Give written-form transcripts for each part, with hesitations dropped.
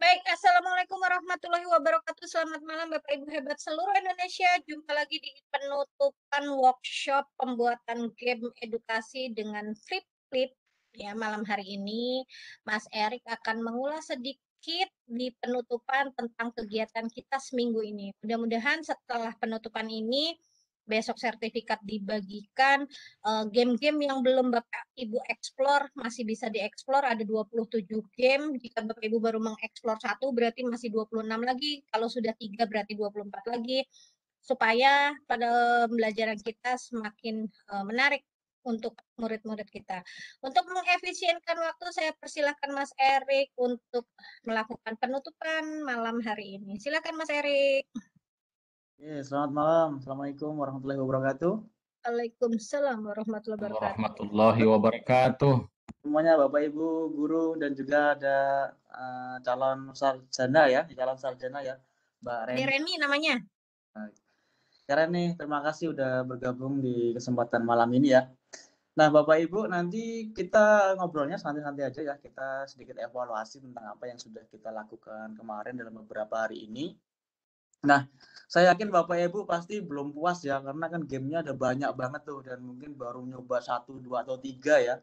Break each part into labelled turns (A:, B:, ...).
A: Baik, Assalamualaikum warahmatullahi wabarakatuh. Selamat malam Bapak Ibu hebat seluruh Indonesia. Jumpa lagi di penutupan workshop pembuatan game edukasi dengan Flip Flip. Ya, malam hari ini Mas Erik akan mengulas sedikit di penutupan tentang kegiatan kita seminggu ini. Mudah-mudahan setelah penutupan ini besok sertifikat dibagikan. Game-game yang belum Bapak Ibu explore masih bisa dieksplor, ada 27 game. Jika Bapak Ibu baru mengeksplor satu berarti masih 26 lagi. Kalau sudah 3 berarti 24 lagi. Supaya pada pembelajaran kita semakin menarik untuk murid-murid kita. Untuk mengefisienkan waktu, saya persilahkan Mas Erik untuk melakukan penutupan malam hari ini. Silakan Mas Erik.
B: Selamat malam. Assalamualaikum warahmatullahi wabarakatuh.
A: Waalaikumsalam warahmatullahi wabarakatuh.
C: Warahmatullahi wabarakatuh.
B: Semuanya Bapak Ibu guru dan juga ada calon sarjana ya, Mbak
A: Ini
B: Reni.
A: Reni namanya.
B: Ya Reni, terima kasih udah bergabung di kesempatan malam ini ya. Nah Bapak Ibu nanti kita ngobrolnya santai-santai aja ya, kita sedikit evaluasi tentang apa yang sudah kita lakukan kemarin dalam beberapa hari ini. Nah, saya yakin Bapak Ibu pasti belum puas ya, karena kan gamenya ada banyak banget tuh, dan mungkin baru nyoba 1, 2, atau 3 ya.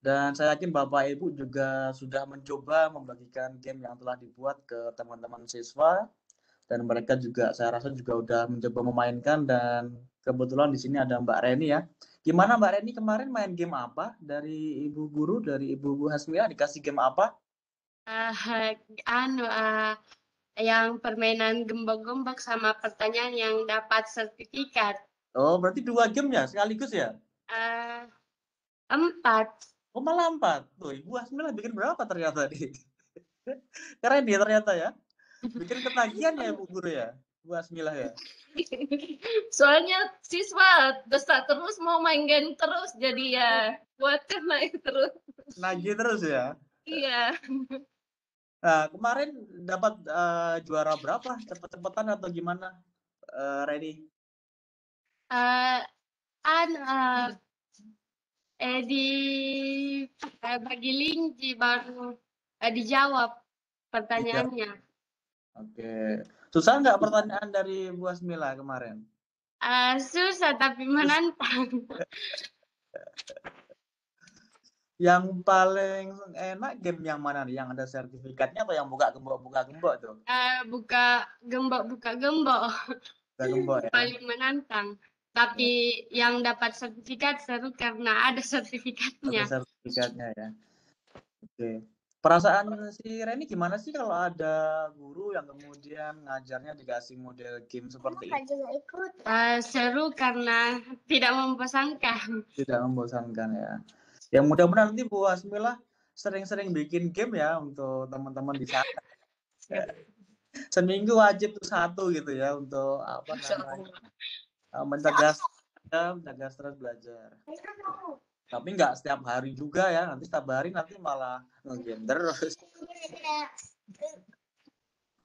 B: Dan saya yakin Bapak Ibu juga sudah mencoba membagikan game yang telah dibuat ke teman-teman siswa, dan mereka juga saya rasa juga udah mencoba memainkan, dan kebetulan di sini ada Mbak Reni ya. Gimana Mbak Reni kemarin main game apa dari Ibu Guru, dari Ibu Hasmila dikasih game apa?
D: Yang permainan gembok-gembok sama pertanyaan yang dapat sertifikat.
B: Oh, berarti 2 game ya sekaligus ya?
D: 4.
B: Oh, malah 4. Tuh, Ibu Hasmila bikin berapa ternyata nih? Keren ya ternyata ya. Bikin ketagihan ya Ibu Guru ya? Bu Hasmila ya?
D: Soalnya siswa desak terus mau main game terus, jadi ya buatkan main terus.
B: Nagih terus ya?
D: Iya.
B: Nah, kemarin dapat juara berapa? Cepet-cepetan atau gimana, Reni?
D: Bagi link baru dijawab pertanyaannya.
B: Oke. Susah nggak pertanyaan dari Bu Hasmila kemarin?
D: Susah tapi menantang.
B: Yang paling enak game yang mana nih? Yang ada sertifikatnya atau yang buka gembok tuh?
D: Buka gembok.
B: Buka gembok ya?
D: Paling menantang. Tapi yang dapat sertifikat seru karena ada sertifikatnya.
B: Ada sertifikatnya ya. Oke. Perasaan si Reni gimana sih kalau ada guru yang kemudian ngajarnya dikasih model game seperti ini?
D: Seru karena tidak membosankan.
B: Tidak membosankan ya. Yang mudah-mudahan nanti Bu Hasmila sering-sering bikin game ya untuk teman-teman di sana. Seminggu wajib tuh 1 gitu ya untuk apa namanya mencegah stres belajar. Tapi nggak setiap hari juga ya, nanti setiap hari nanti malah nge-game terus.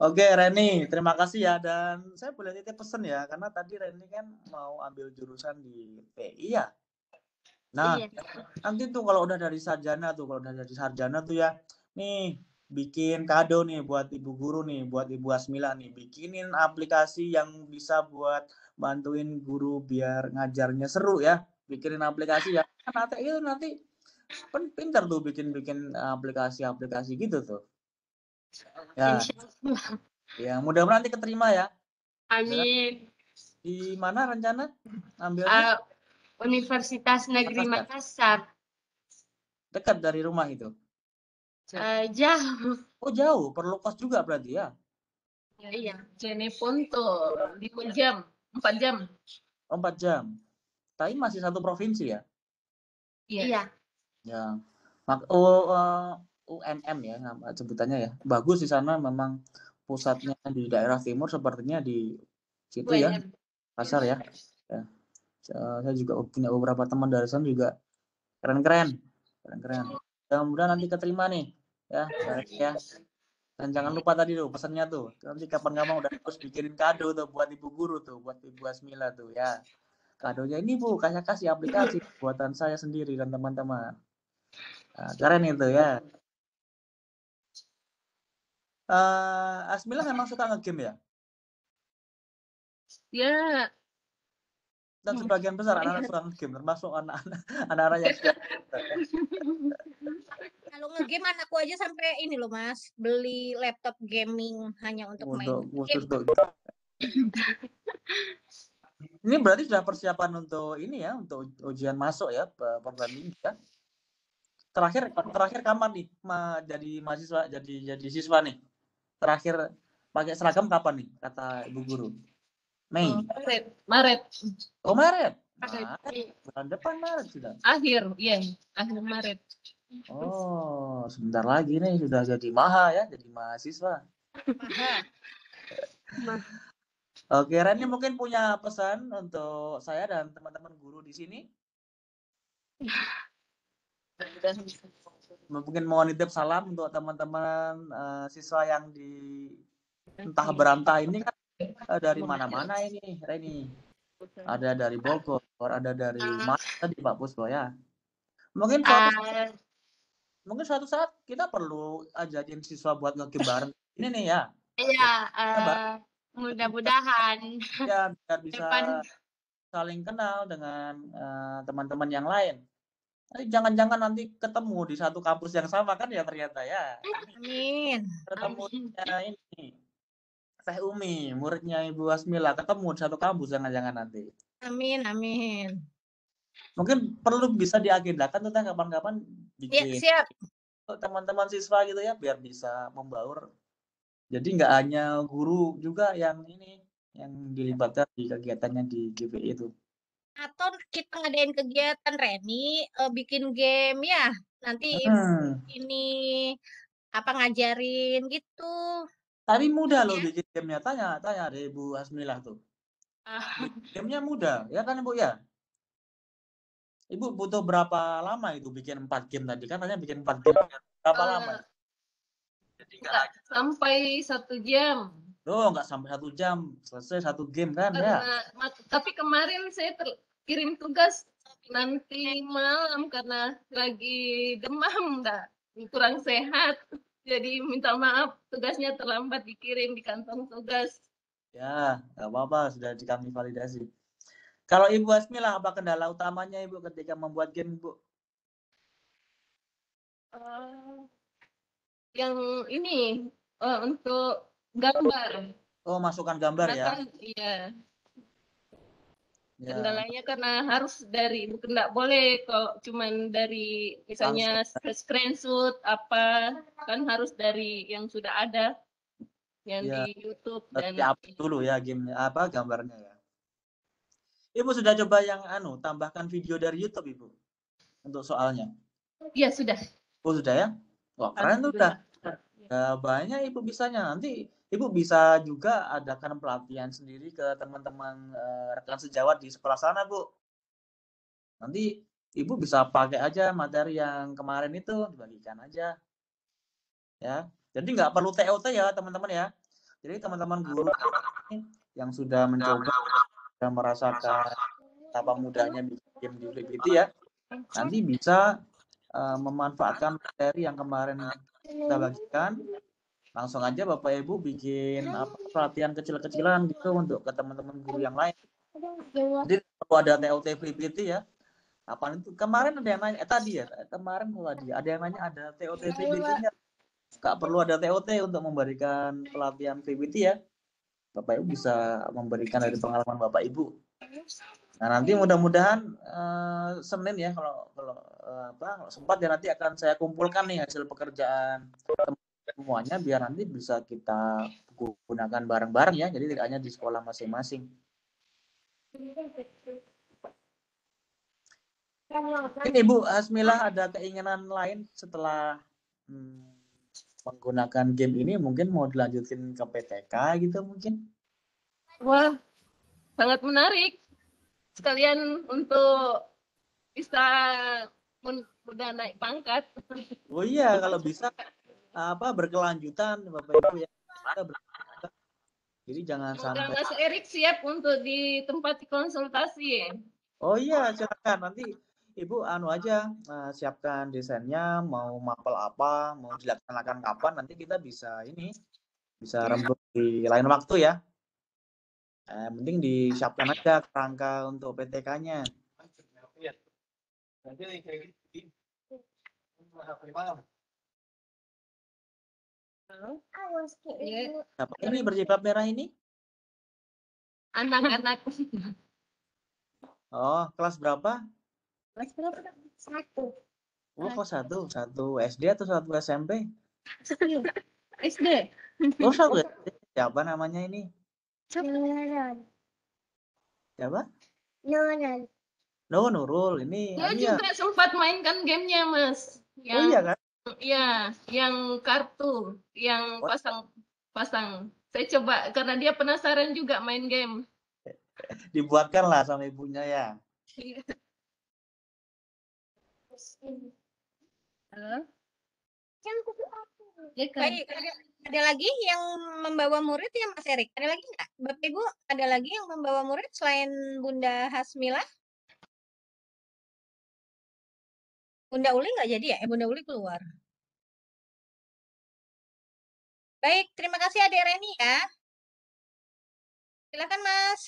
B: Oke Reni, terima kasih ya, dan saya boleh titip pesan ya, karena tadi Reni kan mau ambil jurusan di PI ya. Nah,
D: Iya.
B: nanti tuh kalau udah dari sarjana tuh ya, nih bikin kado nih buat Ibu Guru nih, buat Ibu Hasmila nih, bikinin aplikasi yang bisa buat bantuin guru biar ngajarnya seru ya, bikinin aplikasi ya. Nanti pintar tuh bikin aplikasi gitu tuh. Ya, ya mudah-mudahan nanti keterima ya.
D: Amin.
B: Di mana rencana ambilnya?
D: Universitas Negeri Makassar.
B: Dekat dari rumah itu?
D: Jauh.
B: Oh jauh, perlu kos juga berarti ya?
D: Iya. Jadi pun tuh 5 jam, 4 jam.
B: 4 jam. Tapi masih satu provinsi ya?
D: Iya.
B: Ya. UNM ya sebutannya ya. Bagus di sana, memang pusatnya di daerah timur, sepertinya di situ ya. Makassar ya. Ya. Saya juga punya beberapa teman dari sana juga keren-keren. Mudah-mudahan nanti keterima nih ya. Dan jangan lupa tadi tuh pesannya tuh. Nanti kapan-kapan udah terus bikinin kado tuh buat Ibu Guru tuh, buat Ibu Hasmila tuh ya. Kadonya ini Bu, kasih aplikasi buatan saya sendiri dan teman-teman. Nah, keren itu ya. Asmila memang suka nge-game ya?
D: Ya,
B: Dan sebagian besar anak-anak suka nge-game, termasuk anak-anak yang suka.
A: Kalau nge-game anakku aja sampai ini loh Mas, beli laptop gaming hanya untuk main
B: Khusus
A: game.
B: untuk ini berarti sudah persiapan untuk ini ya, untuk ujian masuk ya, program ini ya. Terakhir kapan nih jadi mahasiswa, jadi siswa nih? Terakhir pakai seragam kapan nih, kata ibu guru? Mei.
D: Maret.
B: Oh, Maret.
D: Maret.
B: Bulan depan Maret sudah.
D: Akhir Maret.
B: Oh, sebentar lagi nih sudah jadi maha ya, jadi mahasiswa.
A: Maha.
B: Oke, Reni mungkin punya pesan untuk saya dan teman-teman guru di sini. Mungkin mau nitip salam untuk teman-teman siswa yang di entah berantah ini kan dari mana-mana ini, Reni. Ada dari Bogor, ada dari mana tadi Pak Puspo ya. Mungkin suatu saat kita perlu ajakin siswa buat nge-game bareng. Ini nih ya.
E: Iya, mudah-mudahan.
B: Ya, biar bisa saling kenal dengan teman-teman yang lain. Jangan-jangan nanti ketemu di satu kampus yang sama kan ya ternyata ya.
A: Amin.
B: Ketemunya ini Teh Umi, muridnya Ibu Asmila, ketemu di satu kampus jangan-jangan nanti.
A: Amin.
B: Mungkin perlu bisa diagendakan tentang kapan-kapan bikin
A: Ya, siap.
B: teman-teman siswa gitu ya, biar bisa membaur. Jadi nggak hanya guru juga yang ini, yang dilibatkan di kegiatannya di GPI itu.
A: Atau kita ngadain kegiatan Reni, bikin game ya. Nanti ini ngajarin gitu.
B: Tapi mudah loh bikin gamenya. Tanya deh Ibu Asmilah tuh. Gamenya mudah, ya kan Ibu ya? Ibu butuh berapa lama itu bikin 4 game tadi? Kan tanya bikin 4 game. Berapa lama?
D: Nggak sampai 1 jam.
B: Oh, nggak sampai 1 jam. Selesai 1 game kan ya?
D: Tapi kemarin saya kirim tugas nanti malam karena lagi demam, kurang sehat. Jadi minta maaf tugasnya terlambat dikirim di kantong tugas.
B: Ya, nggak apa-apa, sudah kami validasi. Kalau Ibu Asmilah, apa kendala utamanya Ibu ketika membuat game, Bu?
D: Yang ini untuk gambar.
B: Oh, masukkan gambar ya?
D: Iya.
B: Ya.
D: Kendalanya karena harus bukan nggak boleh kalau cuman dari misalnya screenshot apa, kan harus dari yang sudah ada yang di YouTube dan
B: upload dulu ya gambarnya ya. Ibu sudah coba yang tambahkan video dari YouTube Ibu untuk soalnya?
D: Iya sudah.
B: Oh sudah ya? Wah keren tuh udah. Banyak Ibu bisanya. Nanti Ibu bisa juga adakan pelatihan sendiri ke teman-teman rekan sejawat di sekolah sana, Bu. Nanti Ibu bisa pakai aja materi yang kemarin itu, dibagikan aja. Ya. Jadi nggak perlu TOT ya, teman-teman ya. Jadi teman-teman guru yang sudah mencoba dan merasakan apa mudahnya bikin di FlipIT ya, nanti bisa memanfaatkan materi yang kemarin kita bagikan. Langsung aja Bapak Ibu bikin pelatihan kecil-kecilan gitu untuk ke teman-teman guru yang lain. Jadi perlu ada TOT FlipIT ya. Apa itu? Kemarin ada yang nanya, kemarin ada yang nanya ada TOT FlipIT-nya. Nggak perlu ada TOT untuk memberikan pelatihan FlipIT ya. Bapak Ibu bisa memberikan dari pengalaman Bapak Ibu. Nah nanti mudah-mudahan Senin ya kalau sempat ya nanti akan saya kumpulkan nih hasil pekerjaan semuanya biar nanti bisa kita gunakan bareng-bareng ya, jadi tidak hanya di sekolah masing-masing. Ini Ibu Asmilah ada keinginan lain setelah menggunakan game ini, mungkin mau dilanjutin ke PTK gitu mungkin?
D: Wah, sangat menarik. Sekalian untuk bisa udah naik pangkat.
B: Oh iya, kalau bisa berkelanjutan Bapak Ibu ya. Jadi jangan sampai.
D: Mas Erik siap untuk di tempat konsultasi.
B: Oh iya, silakan nanti Ibu anu aja siapkan desainnya, mau mapel apa, mau dilaksanakan kapan, nanti kita bisa ini bisa rembuk di lain waktu ya. Penting disiapkan aja kerangka untuk PTK-nya. Siapa ini berjilbab merah ini?
D: Anak-anak.
B: Oh, kelas berapa?
A: Kelas berapa? 1.
B: Oh, kelas 1. 1 SD atau 1 SMP?
D: SD.
B: Oh, 1 SD. Siapa namanya ini?
A: Nurul.
B: Siapa?
A: Nurul.
B: No, Nurul. Ini
D: Dia
B: anu ya.
D: juga sempat mainkan gamenya, Mas.
B: Oh iya kan?
D: Ya, yang kartu, yang
B: Oh,
D: pasang. Saya coba karena dia penasaran juga main game.
B: dibuatkan lah sama ibunya ya.
D: Halo?
A: Baik, ada lagi yang membawa murid ya Mas Erik? Ada lagi nggak? Bapak Ibu, ada lagi yang membawa murid selain Bunda Hasmila? Bunda Uli nggak jadi ya? Bunda Uli keluar. Baik, terima kasih Adik Reni ya. Silakan Mas.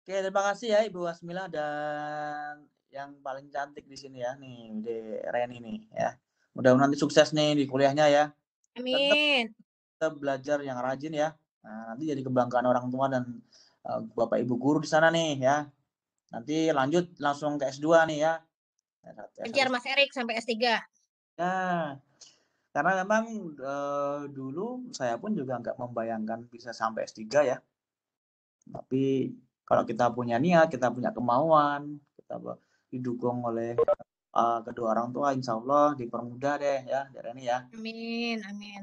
B: Oke, terima kasih ya Ibu Asmila dan yang paling cantik di sini ya, nih Bude Reni nih ya. Mudah-mudahan nanti sukses nih di kuliahnya ya.
A: Amin.
B: Tetap belajar yang rajin ya. Nah, nanti jadi kebanggaan orang tua dan Bapak Ibu guru di sana nih ya. Nanti lanjut langsung ke S2 nih ya.
A: Kejar Mas Erik sampai S3.
B: Ya, karena memang dulu saya pun juga nggak membayangkan bisa sampai S3 ya. Tapi kalau kita punya niat, kita punya kemauan, kita didukung oleh kedua orang tua, insya Allah dipermudah deh ya, dari ini ya.
A: Amin, amin.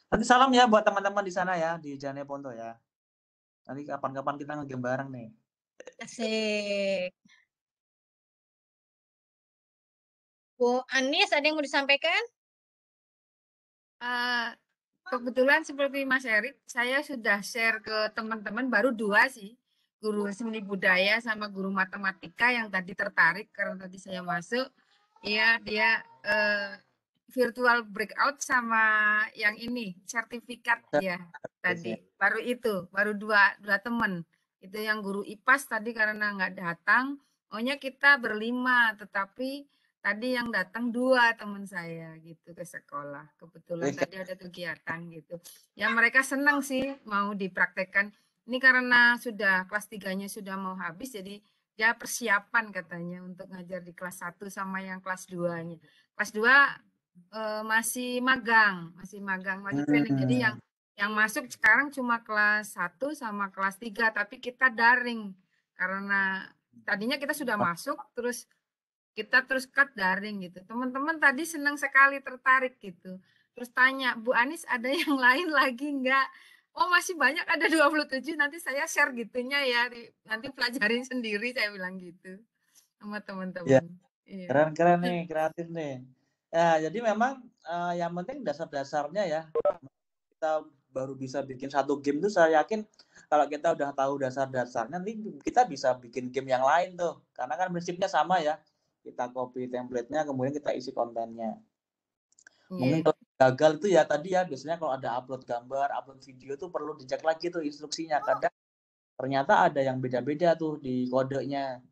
B: Nanti salam ya buat teman-teman di sana ya, di Jane Ponto ya. Nanti kapan-kapan kita nge-game bareng nih.
A: Asik. Bu Anis, ada yang mau disampaikan?
E: Kebetulan seperti Mas Erik, saya sudah share ke teman-teman, baru 2 sih, guru seni budaya sama guru matematika yang tadi tertarik karena tadi saya masuk. Iya, dia virtual breakout sama yang ini sertifikat ya tadi. Baru dua teman. Itu yang guru IPAS tadi karena nggak datang. Maunya kita berlima, tetapi tadi yang datang 2 teman saya gitu ke sekolah. Kebetulan tadi ada kegiatan gitu. Ya mereka senang sih mau dipraktekkan. Ini karena sudah kelas 3-nya sudah mau habis, jadi ya persiapan katanya untuk ngajar di kelas 1 sama yang kelas 2-nya. Kelas 2 masih magang, masih training. Jadi yang masuk sekarang cuma kelas 1 sama kelas 3, tapi kita daring. Karena tadinya kita sudah masuk, terus kita terus cut daring gitu. Teman-teman tadi senang sekali, tertarik gitu. Terus tanya, Bu Anis ada yang lain lagi enggak? Oh masih banyak, ada 27, nanti saya share gitunya ya. Nanti pelajarin sendiri, saya bilang gitu sama teman-teman.
B: Ya, keren-keren nih, kreatif nih. Ya, jadi memang yang penting dasar-dasarnya ya. Kita baru bisa bikin satu game tuh saya yakin kalau kita udah tahu dasar-dasarnya nanti kita bisa bikin game yang lain tuh. Karena kan prinsipnya sama ya. Kita copy template-nya kemudian kita isi kontennya. Mungkin kalau gagal itu ya tadi ya biasanya kalau ada upload gambar, upload video tuh perlu dicek lagi tuh instruksinya. Kadang ternyata ada yang beda-beda tuh di kodenya.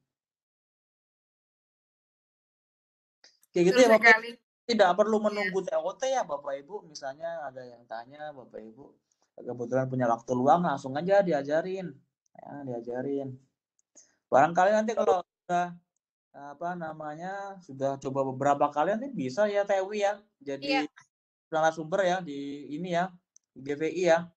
B: Kayak gitu ya Bapak. Tidak perlu menunggu TOT ya Bapak Ibu. Misalnya ada yang tanya Bapak Ibu kebetulan punya waktu luang langsung aja diajarin. Ya, diajarin. Barangkali nanti kalau sudah sudah coba beberapa kali nanti bisa ya Tewi ya jadi narasumber ya di ini ya di GVI ya.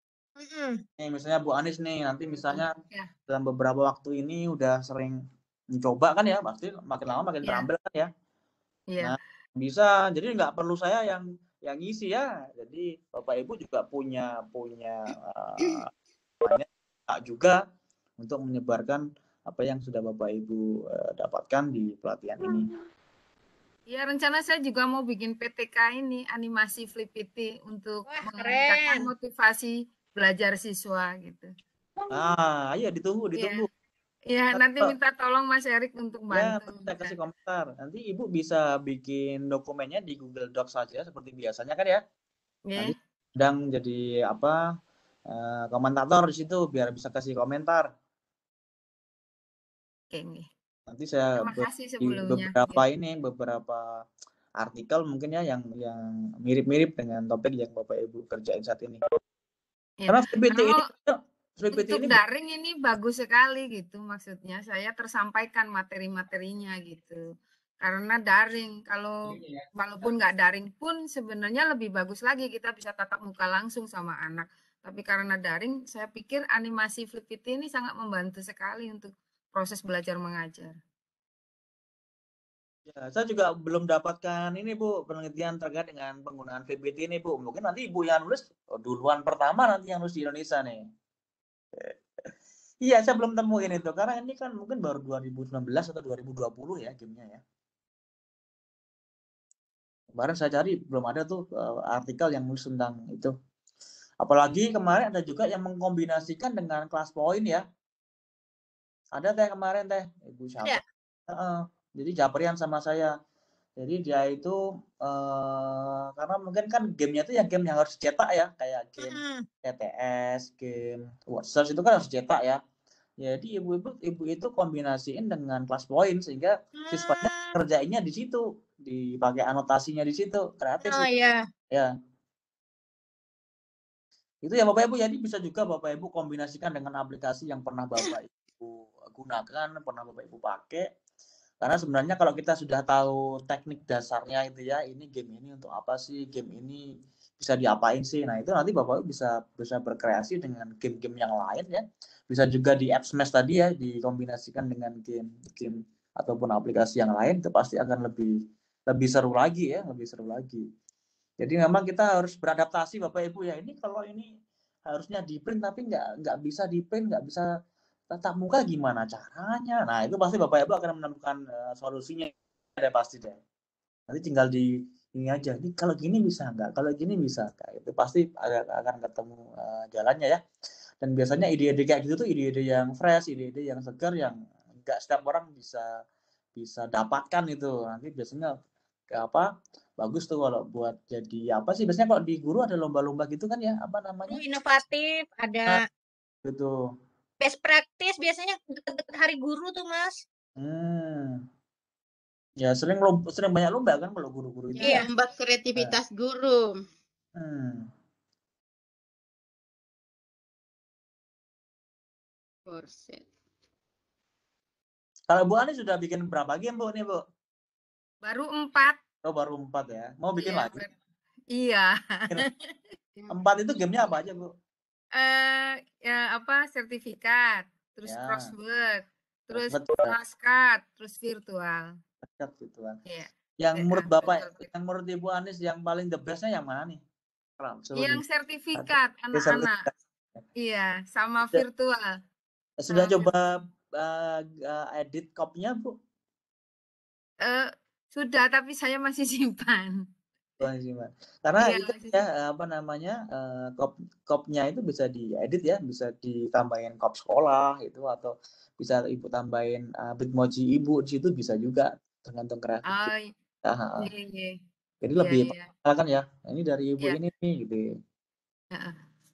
B: Nih misalnya Bu Anis nih nanti misalnya dalam beberapa waktu ini udah sering mencoba kan ya pasti makin lama makin terampil kan ya. Nah bisa jadi nggak perlu saya yang ngisi ya. Jadi Bapak Ibu juga punya hak juga untuk menyebarkan apa yang sudah Bapak Ibu dapatkan di pelatihan ini.
E: Ya rencana saya juga mau bikin PTK ini animasi Flip PT untuk meningkatkan motivasi belajar siswa gitu.
B: Ayo ditunggu.
E: Ya, nanti
B: Kalau
E: minta tolong Mas Erik untuk
B: ya,
E: bantu.
B: saya kasih komentar. Nanti Ibu bisa bikin dokumennya di Google Docs saja seperti biasanya kan ya. Nanti
E: Ya,
B: sedang jadi apa komentator di situ biar bisa kasih komentar.
E: oke nih.
B: Nanti saya
E: Terima kasih
B: di
E: sebelumnya.
B: beberapa artikel mungkin ya yang mirip-mirip dengan topik yang Bapak Ibu kerjain saat ini.
E: Ya,
B: Karena VPT ini
E: kalau
B: VPT
E: untuk
B: ini
E: daring ini bagus sekali gitu maksudnya. Saya tersampaikan materi-materinya gitu. Karena daring, kalau walaupun nggak daring pun sebenarnya lebih bagus lagi kita bisa tatap muka langsung sama anak. Tapi karena daring, saya pikir animasi Flip PT ini sangat membantu sekali untuk proses belajar mengajar.
B: ya, saya juga belum dapatkan ini Bu penelitian terkait dengan penggunaan VPT ini Bu. Mungkin nanti Ibu yang nulis duluan pertama nanti yang nulis di Indonesia nih. Iya, saya belum temuin itu karena ini kan mungkin baru 2019 atau 2020 ya gamenya ya. Kemarin saya cari belum ada tuh artikel yang nulis tentang itu. Apalagi kemarin ada juga yang mengkombinasikan dengan kelas poin ya. Ada teh kemarin teh, Ibu siapa? Jadi Japrian sama saya. Jadi dia itu karena mungkin kan gamenya itu yang game yang harus cetak ya, kayak game TTS, game Word Search itu kan harus cetak ya. Jadi ibu itu kombinasiin dengan kelas poin sehingga siswanya kerjainnya di situ, dipakai anotasinya di situ, kreatif
A: Oh
B: sih.
A: iya.
B: Ya. Itu ya Bapak Ibu, jadi bisa juga Bapak Ibu kombinasikan dengan aplikasi yang pernah Bapak Ibu gunakan, pernah Bapak Ibu pakai. Karena sebenarnya kalau kita sudah tahu teknik dasarnya itu ya, ini game ini untuk apa sih, game ini bisa diapain sih. Nah, itu nanti Bapak Ibu bisa berkreasi dengan game-game yang lain ya. Bisa juga di App Smash tadi ya, dikombinasikan dengan game ataupun aplikasi yang lain, itu pasti akan lebih seru lagi ya, lebih seru lagi. Jadi memang kita harus beradaptasi Bapak Ibu ya. Ini kalau ini harusnya di print tapi nggak bisa di print, nggak bisa tatap muka, gimana caranya? Nah, itu pasti Bapak Ibu akan menemukan solusinya ada pasti deh. Nanti tinggal di ini aja. Ini kalau gini bisa nggak? Kalau gini bisa nggak? Itu pasti akan ketemu jalannya ya. Dan biasanya ide-ide kayak gitu tuh ide-ide yang fresh, ide-ide yang segar, yang nggak setiap orang bisa dapatkan itu. Nanti biasanya apa bagus tuh kalau buat jadi apa sih, biasanya kalau di guru ada lomba-lomba gitu kan ya, apa namanya,
A: Inovatif, ada
B: gitu.
A: best practice biasanya deket-deket hari guru tuh Mas.
B: Ya sering banyak lomba kan kalau guru-guru itu
A: Iya.
B: ya.
F: Lomba kreativitas guru. Korset.
B: Kalau Bu Ani sudah bikin berapa game Bu nih Bu?
E: Baru 4.
B: Oh baru 4 ya. Mau bikin
E: Iya,
B: lagi?
E: Iya.
B: 4 itu gamenya apa aja Bu?
E: Ya apa sertifikat, terus
B: Ya.
E: crossword, terus
B: Crossword ya.
E: flashcard, terus virtual.
B: Gitu kan.
E: Iya.
B: Yang menurut Bapak,
E: virtual.
B: yang menurut Ibu Anis yang paling the best-nya yang mana nih?
E: Yang sertifikat anak-anak. Iya, sama virtual.
B: Sudah
E: sama
B: coba edit copy-nya Bu?
E: Sudah, tapi saya masih simpan.
B: Karena
E: Iya,
B: itu ya apa namanya cop-nya itu bisa diedit ya, bisa ditambahin cop sekolah itu, atau bisa Ibu tambahin bitmoji Ibu di situ bisa juga, tergantung kreatif.
E: Iya.
B: Jadi lebih kan ya. Ini dari Ibu ini nih gitu.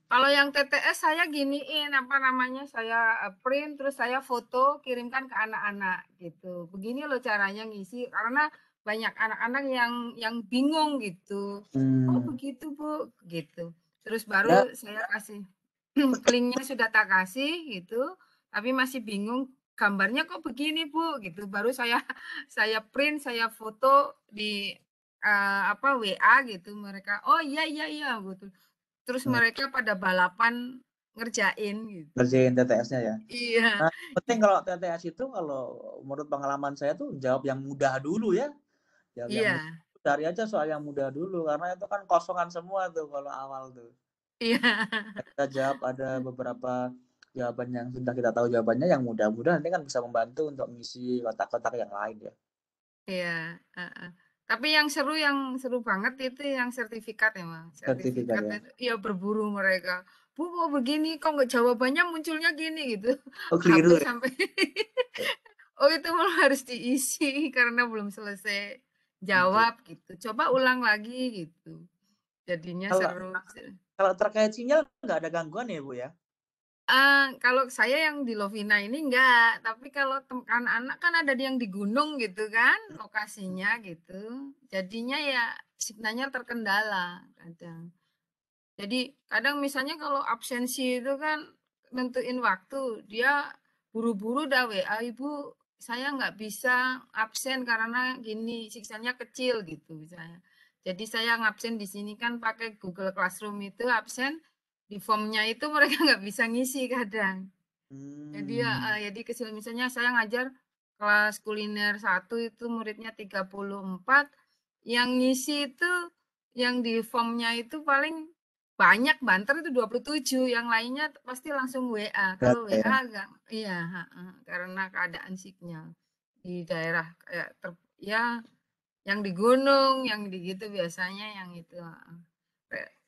E: Kalau yang TTS saya giniin apa namanya, saya print terus saya foto kirimkan ke anak-anak gitu. Begini loh caranya ngisi, karena banyak anak-anak yang bingung gitu. Oh begitu Bu, gitu. Terus baru saya kasih linknya sudah tak kasih gitu, tapi masih bingung gambarnya kok begini Bu, gitu. Baru saya print, saya foto di WA gitu, mereka oh iya gitu. Terus mereka pada balapan ngerjain gitu.
B: Ngerjain TTS-nya ya.
E: Iya.
B: Nah, penting kalau TTS itu, kalau menurut pengalaman saya tuh jawab yang mudah dulu ya. Cari aja soal yang mudah dulu, karena itu kan kosongan semua tuh kalau awal tuh.
E: Iya.
B: Kita jawab ada beberapa jawaban yang sudah kita tahu jawabannya, yang mudah-mudahan nanti kan bisa membantu untuk mengisi kotak-kotak yang lain ya.
E: Iya. Tapi yang seru banget itu yang sertifikat ya Mas. Sertifikat itu ya berburu mereka. Bu kok begini, kok nggak jawabannya munculnya gini gitu.
B: Oh,
E: HP
B: keliru ya?
E: sampai oh itu malah harus diisi karena belum selesai jawab gitu. Coba ulang lagi gitu. Jadinya
B: Kalau
E: seru.
B: kalau terkait sinyal nggak ada gangguan ya Bu ya?
E: Kalau saya yang di Lovina ini enggak, tapi kalau anak-anak kan ada yang di gunung gitu kan lokasinya gitu. Jadinya ya signalnya terkendala kadang. Jadi kadang misalnya kalau absensi itu kan nentuin waktu, dia buru-buru dah WA, Ibu saya nggak bisa absen karena gini, signalnya kecil gitu misalnya. Jadi saya ngabsen di sini kan pakai Google Classroom itu absen, di formnya itu mereka nggak bisa ngisi kadang. Jadi ya, jadi kecil misalnya saya ngajar kelas kuliner 1 itu muridnya 34, yang ngisi itu yang di formnya itu paling banyak banter itu 27, yang lainnya pasti langsung WA. Kalau
B: Nggak ada ya?
E: WA enggak, iya, karena keadaan signal di daerah kayak ya yang di gunung, yang di gitu biasanya yang itu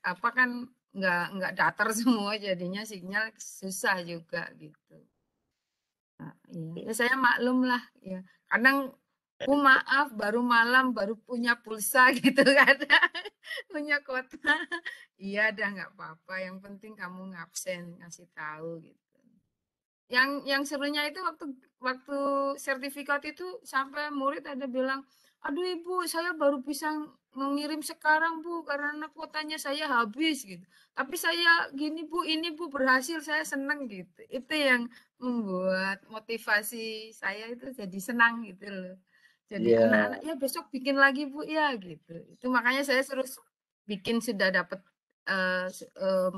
E: apa kan nggak datar semua jadinya sinyal susah juga gitu. Nah, iya. Ya saya maklum lah ya. Kadang Bu maaf baru malam baru punya pulsa gitu kan. Punya kuota. Iya dah nggak apa-apa. Yang penting kamu ngabsen ngasih tahu gitu. Yang serunya itu waktu sertifikat itu sampai murid ada bilang, aduh Ibu saya baru bisa mengirim sekarang Bu karena kuotanya saya habis gitu. Tapi saya gini Bu, ini Bu berhasil, saya senang gitu. Itu yang membuat motivasi saya itu jadi senang gitu loh. Jadi
B: Iya.
E: anak-anak ya besok bikin lagi Bu ya gitu. Itu makanya saya terus bikin sudah dapat 4,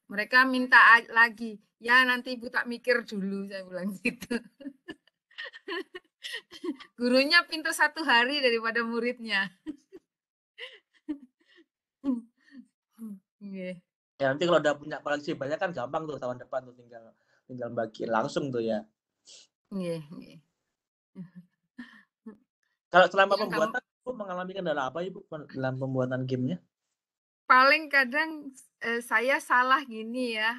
E: mereka minta lagi. Ya nanti Ibu tak mikir dulu, saya bilang gitu. Gurunya pintar 1 hari daripada muridnya. Nggih.
B: Ya nanti kalau udah punya koleksi banyak kan gampang tuh tahun depan tuh tinggal bagiin langsung tuh ya.
E: Nggih, nggih.
B: Kalau selama
E: Ya,
B: pembuatan Ibu mengalami kendala apa Ibu dalam pembuatan gamenya?
E: paling kadang saya salah gini ya,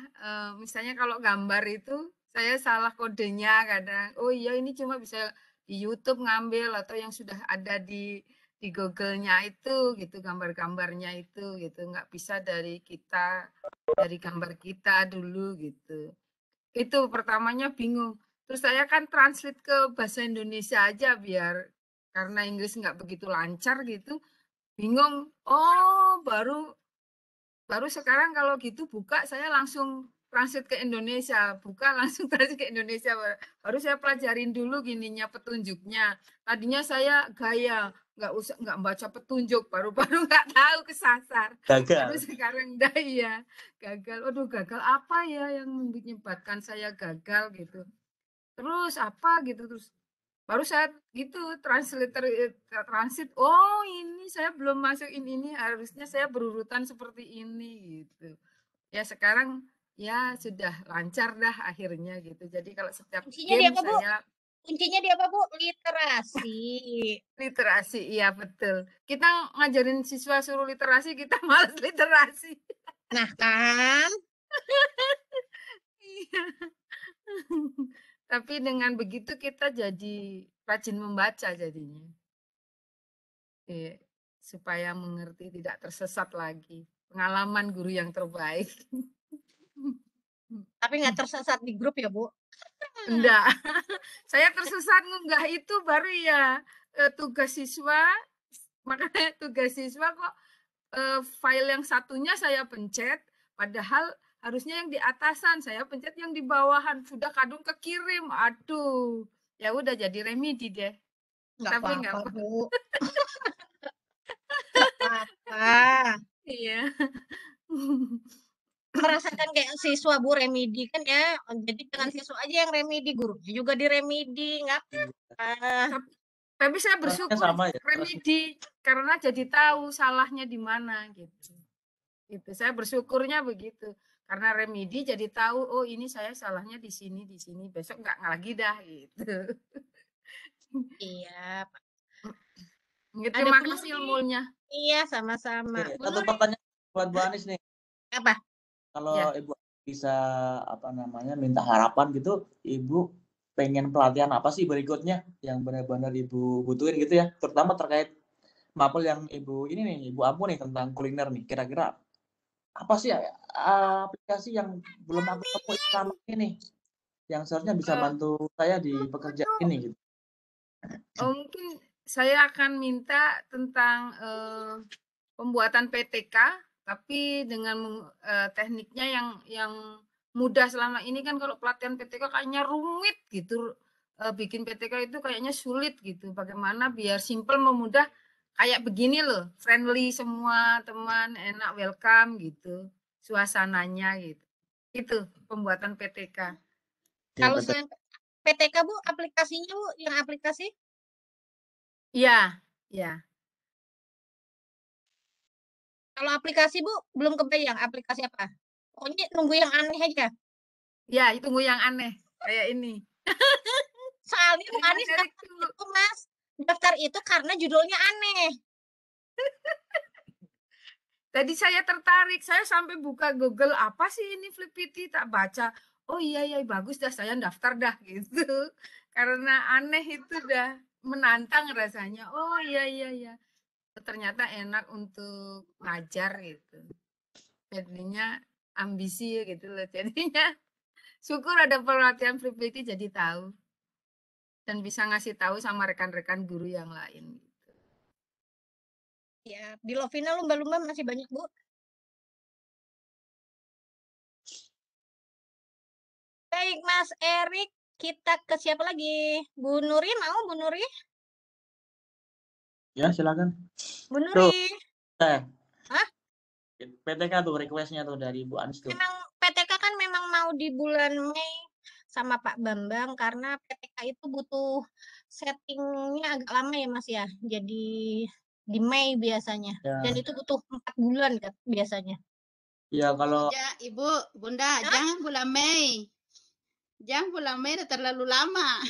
E: misalnya kalau gambar itu saya salah kodenya kadang. Oh iya ini cuma bisa di YouTube ngambil atau yang sudah ada di Google-nya itu gitu, gambar-gambarnya itu gitu, nggak bisa dari kita, dari gambar kita dulu gitu. Itu pertamanya bingung. Terus saya kan translate ke bahasa Indonesia aja biar karena Inggris nggak begitu lancar gitu, bingung. Oh baru sekarang kalau gitu buka saya langsung translate ke Indonesia, buka langsung translate ke Indonesia. Baru saya pelajarin dulu gininya petunjuknya. Tadinya saya gaya nggak baca petunjuk, baru-baru nggak tahu kesasar. Baru
B: Gagal.
E: sekarang dah ya gagal. Aduh gagal apa ya yang menyebabkan saya gagal gitu. Terus apa gitu terus baru saat gitu translate, oh ini saya belum masukin ini, harusnya saya berurutan seperti ini gitu. Ya sekarang ya sudah lancar dah akhirnya gitu. Jadi kalau setiap
A: Kuncinya di
E: game
A: apa, Bu?
E: saya
A: Kuncinya di apa, Bu? Literasi.
E: literasi, iya betul. Kita ngajarin siswa suruh literasi, kita malas literasi.
A: Nah kan,
E: Iya. Tapi dengan begitu kita jadi rajin membaca jadinya. Iya, supaya mengerti tidak tersesat lagi. Pengalaman guru yang terbaik.
A: tapi nggak tersesat di grup ya, Bu?
E: Enggak. Saya tersesat ngunggah itu baru ya tugas siswa. Makanya tugas siswa kok file yang satunya saya pencet, padahal harusnya yang di atasan, saya pencet yang di bawahan. Sudah kadung kekirim. Aduh. Ya udah jadi remedi deh.
A: Nggak
E: Tapi nggak
A: apa-apa,
E: apa.
A: Bu. Nggak apa-apa.
E: Iya.
A: Merasakan kayak siswa Bu remedi kan ya. Jadi jangan siswa aja yang remedi, gurunya juga diremedi, nggak apa-apa.
E: Tapi saya
B: Rasanya
E: bersyukur
B: sama ya.
E: remedi karena jadi tahu salahnya di mana gitu. Itu saya bersyukurnya begitu. Karena remedi jadi tahu oh ini saya salahnya di sini besok nggak lagi dah gitu.
A: Iya, Pak.
E: Ya,
A: Ada
E: terima
A: Bu
E: kasih
A: Nuri.
E: ilmunya.
A: Iya, sama-sama.
B: Oke,
A: Bu
B: satu
A: Nuri,
B: pertanyaan buat Bu Anis nih.
A: apa?
B: Kalau
E: Ya.
B: Ibu bisa minta harapan gitu, Ibu pengen pelatihan apa sih berikutnya yang benar-benar Ibu butuhin gitu ya, terutama terkait mapel yang Ibu ini nih, Ibu ampu nih tentang kuliner nih, kira-kira apa sih aplikasi yang belum aku temuin selama ini yang seharusnya bisa bantu saya di pekerjaan ini gitu.
E: Mungkin saya akan minta tentang pembuatan PTK, tapi dengan tekniknya yang mudah. Selama ini kan kalau pelatihan PTK kayaknya rumit gitu. Bikin PTK itu kayaknya sulit gitu. Bagaimana biar simple memudah kayak begini loh, friendly semua teman, enak, welcome gitu, suasananya gitu. Itu pembuatan PTK.
B: Ya,
A: Kalau
B: betul.
A: saya PTK Bu, aplikasinya Bu, yang aplikasi?
E: Iya, iya.
A: Kalau aplikasi Bu, belum kebayang aplikasi apa? Pokoknya nunggu yang aneh aja.
E: Ya, tunggu yang aneh kayak ini.
A: Soalnya Bu
E: Jadi Mas
A: Anies
E: Erik
A: daftar
E: tuh
A: itu Mas, daftar itu karena judulnya aneh.
E: tadi saya tertarik, saya sampai buka Google apa sih ini Flipiti, tak baca. Oh iya ya bagus dah saya daftar dah gitu. Karena aneh itu dah menantang rasanya. Oh iya iya iya. Ternyata enak untuk ngajar gitu. Jadinya ambisi gitu loh. Jadinya syukur ada pelatihan Flipiti jadi tahu dan bisa ngasih tahu sama rekan-rekan guru yang lain.
A: Ya, di Lovina lumba-lumba masih banyak Bu. Baik Mas Erik, kita ke siapa lagi? Bu Nuri mau Bu Nuri?
B: Ya, silakan.
A: Bu
B: Tuh,
A: Nuri. Hah?
B: PTK tuh request-nya tuh dari Bu Anies tuh.
A: Memang PTK kan memang mau di bulan Mei sama Pak Bambang karena PTK itu butuh settingnya agak lama ya Mas ya. Jadi di Mei biasanya.
B: Ya,
A: Dan itu butuh 4 bulan kan biasanya.
B: ya kalau
F: Ya, Ibu, Bunda, jangan bulan Mei. Jangan bulan Mei udah terlalu lama.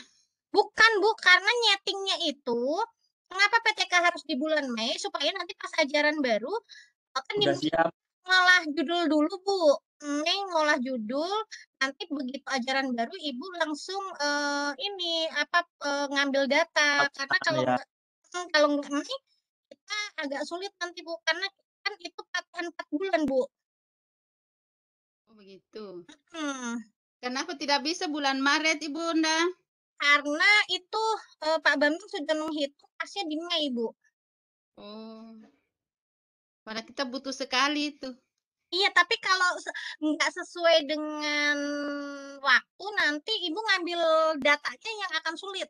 A: Bukan Bu, karena nyetingnya itu kenapa PTK harus di bulan Mei supaya nanti pas ajaran baru kan
B: udah siap.
A: ngolah judul dulu Bu. Mei ngolah judul, nanti begitu ajaran baru Ibu langsung ngambil data. Karena kalau
B: Ya,
A: nggak Mei kita agak sulit nanti Bu, karena kan itu pelatihan 4 bulan Bu.
F: Oh, begitu.
A: Hmm,
F: Kenapa tidak bisa bulan Maret, Ibu Bunda?
A: karena itu Pak Bambang sudah menghitung pasnya di Mei Bu.
F: Oh, padahal kita butuh sekali itu.
A: Iya, tapi kalau nggak sesuai dengan waktu, nanti Ibu ngambil datanya yang akan sulit.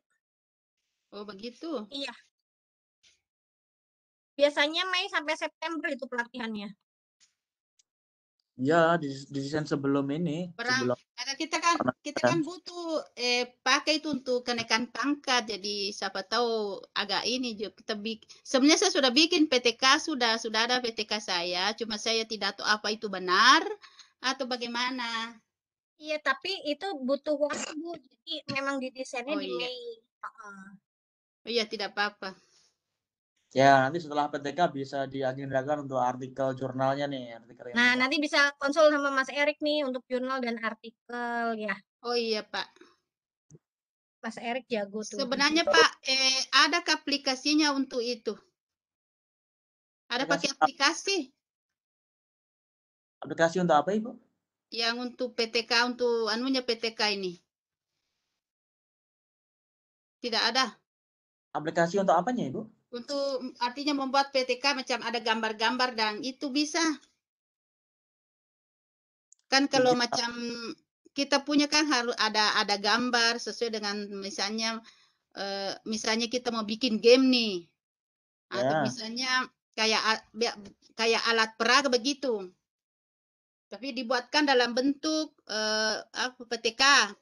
F: Oh, begitu.
A: Iya, biasanya Mei sampai September itu pelatihannya.
B: ya di desain sebelum ini, sebelum
F: Karena kita kan butuh pakai itu untuk kenaikan pangkat. Jadi siapa tahu agak ini juga kita sebenarnya saya sudah bikin PTK, sudah ada PTK saya, cuma saya tidak tahu apa itu benar atau bagaimana.
A: Iya, tapi itu butuh waktu, Bu. Jadi memang didesainnya
F: Oh
A: di
F: iya.
A: Mei. Heeh.
F: Oh iya, tidak apa-apa.
B: ya nanti setelah PTK bisa diagendakan untuk artikel jurnalnya nih, artikel ini.
A: Nah, nanti bisa konsul sama Mas Erik nih untuk jurnal dan artikel ya.
F: Oh iya, Pak.
A: Mas Erik jago tuh.
F: Sebenarnya Pak, ada aplikasinya untuk itu? Ada pakai aplikasi
B: Aplikasi untuk apa, Ibu?
F: yang untuk PTK, untuk anunya PTK ini? Tidak ada.
B: Aplikasi untuk apanya, Ibu?
F: Untuk artinya membuat PTK macam ada gambar-gambar dan itu bisa. Kan kalau
B: Iya.
F: macam kita punya kan harus ada gambar sesuai dengan misalnya kita mau bikin game nih. Atau
B: Ya.
F: misalnya kayak alat peraga begitu. Tapi dibuatkan dalam bentuk PTK.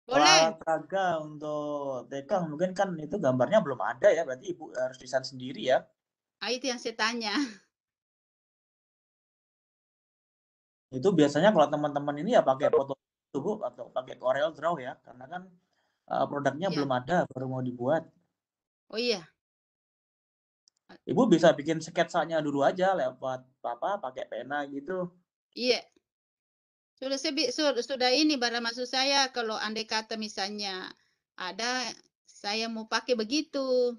B: Kalau
F: Boleh.
B: alat peraga untuk TK mungkin kan itu gambarnya belum ada ya, berarti Ibu harus desain sendiri ya.
F: Ah, itu yang saya tanya.
B: Itu biasanya kalau teman-teman ini ya pakai foto itu Bu, atau pakai Corel Draw ya, karena kan produknya
F: Iya.
B: belum ada, baru mau dibuat.
F: Oh iya.
B: Ibu bisa bikin sketsanya dulu aja lewat pakai pena gitu.
F: Iya. Sudah ini barang maksud saya kalau andai kata misalnya ada saya mau pakai begitu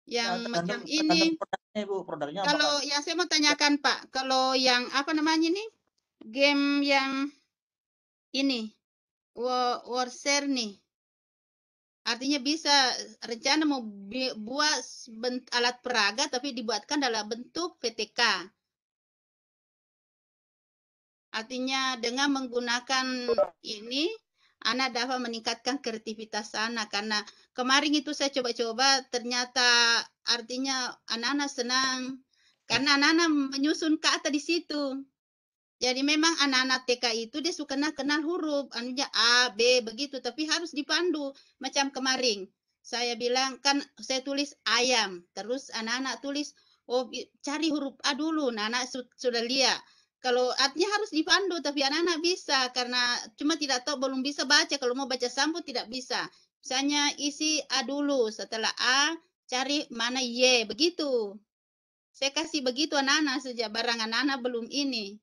B: Ya,
F: yang macam
B: tergantung
F: ini.
B: produknya Ibu, produknya apakah
F: Kalau yang saya mau tanyakan Pak, kalau yang apa namanya nih game yang ini Warshare nih, artinya bisa rencana mau buat alat peraga tapi dibuatkan dalam bentuk PTK. Artinya dengan menggunakan ini, anak dapat meningkatkan kreativitas anak. Karena kemarin itu saya coba-coba, ternyata artinya anak-anak senang. Karena anak-anak menyusun kata di situ. Jadi memang anak-anak TK itu dia suka kenal huruf, anunya A, B, begitu. Tapi harus dipandu. Macam kemarin, saya bilang, kan saya tulis ayam. Terus anak-anak tulis, oh cari huruf A dulu. Nah, anak sudah lihat. Kalau artinya harus dipandu, tapi anak-anak bisa karena cuma tidak tahu belum bisa baca. Kalau mau baca sambung tidak bisa. Misalnya isi A dulu, setelah A cari mana Y, begitu. Saya kasih begitu anak-anak sejak barang anak-anak belum ini.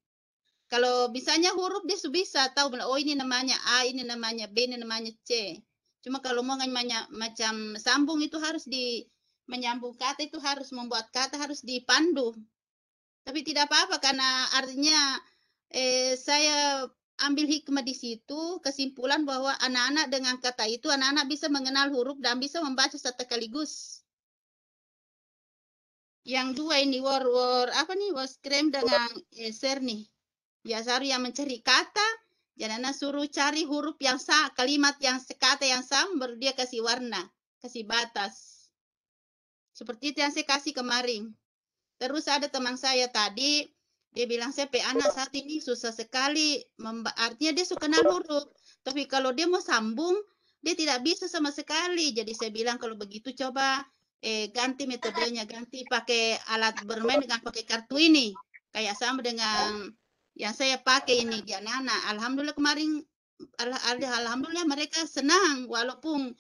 F: Kalau misalnya huruf dia bisa tahu, oh ini namanya A, ini namanya B, ini namanya C. Cuma kalau mau namanya macam sambung itu harus menyambung kata itu harus membuat kata harus dipandu. Tapi tidak apa-apa karena artinya saya ambil hikmah di situ, kesimpulan bahwa anak-anak dengan kata itu anak-anak bisa mengenal huruf dan bisa membaca sekaligus. Yang dua ini apa nih Scrum dengan share nih. Ya yang mencari kata, jadi anak suruh cari huruf yang kalimat yang kata yang sama baru dia kasih warna, kasih batas. Seperti itu yang saya kasih kemarin. Terus ada teman saya tadi, dia bilang, saya anak saat ini susah sekali. Artinya dia suka kenal huruf. Tapi kalau dia mau sambung, dia tidak bisa sama sekali. Jadi saya bilang, kalau begitu coba ganti metodenya. Ganti pakai alat bermain dengan pakai kartu ini. Kayak sama dengan yang saya pakai ini di anak-anak. Alhamdulillah kemarin, alhamdulillah mereka senang. Walaupun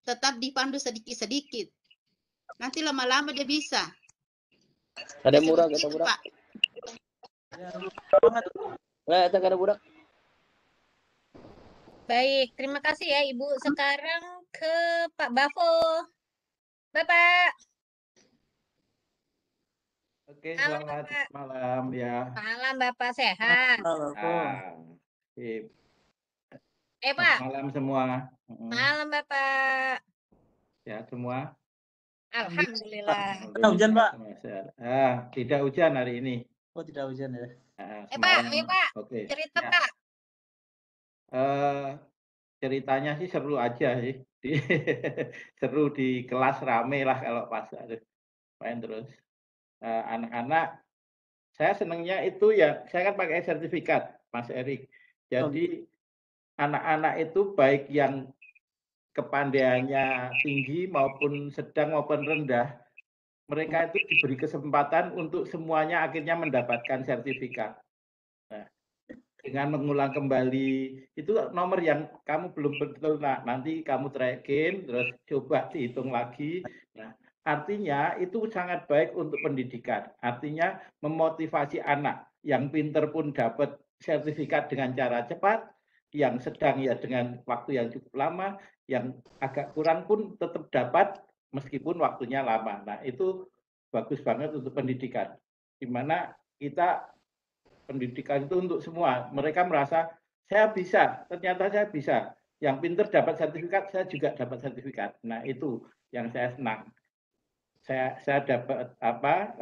F: tetap dipandu sedikit-sedikit. Nanti lama-lama dia bisa.
G: Ada murah, ada murah.
F: Pak.
B: Ya, banget.
G: Ada budak.
A: Baik, terima kasih ya Ibu. Sekarang ke Pak Bafo. Bapak.
C: Oke,
A: Malam,
C: selamat
A: Bapak.
C: malam ya.
A: Malam Bapak sehat.
C: Sip.
A: Pak.
C: Malam semua.
A: Malam Bapak.
C: Sehat semua.
A: Alhamdulillah.
B: Hujan Pak?
C: Tidak hujan hari ini.
B: Oh tidak hujan ya.
A: Pak, ayo Pak.
C: Oke.
A: Cerita ya. Pak.
C: Ceritanya sih seru aja sih. Seru di kelas rame lah kalau pas main terus. Anak-anak, saya senangnya itu ya, saya kan pakai sertifikat, Mas Erik. Jadi anak-anak itu baik yang kepandaiannya tinggi maupun sedang maupun rendah, mereka itu diberi kesempatan untuk semuanya akhirnya mendapatkan sertifikat. Nah, dengan mengulang kembali itu nomor yang kamu belum betul, nah nanti kamu tracking terus coba dihitung lagi. Nah, artinya itu sangat baik untuk pendidikan. Artinya memotivasi anak yang pinter pun dapat sertifikat dengan cara cepat, yang sedang ya dengan waktu yang cukup lama, yang agak kurang pun tetap dapat meskipun waktunya lama. Nah, itu bagus banget untuk pendidikan. Di mana kita pendidikan itu untuk semua. Mereka merasa saya bisa, ternyata saya bisa. Yang pinter dapat sertifikat, saya juga dapat sertifikat. Nah, itu yang saya senang. Saya dapat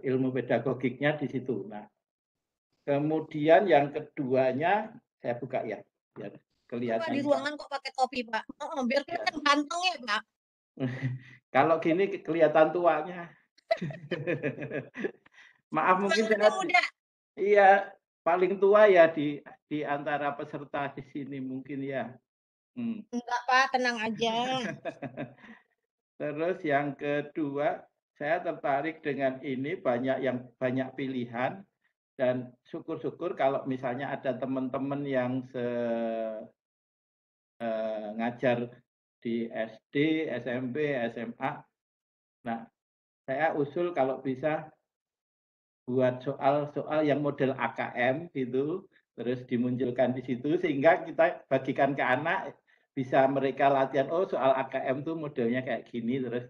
C: ilmu pedagogiknya di situ. Nah, kemudian yang keduanya saya buka ya, biar kelihatan.
A: Di ruangan kok pakai topi, Pak? Biar kelihatan ganteng ya, Pak.
C: Kalau gini kelihatan tuanya. Maaf mungkin saya muda. Iya, paling tua ya di antara peserta di sini mungkin ya.
A: Enggak, Pak, tenang aja.
C: Terus yang kedua, saya tertarik dengan ini banyak pilihan dan syukur-syukur kalau misalnya ada teman-teman yang ngajar di SD, SMP, SMA. Nah, saya usul kalau bisa buat soal-soal yang model AKM gitu, terus dimunculkan di situ sehingga kita bagikan ke anak, bisa mereka latihan, oh soal AKM tuh modelnya kayak gini, terus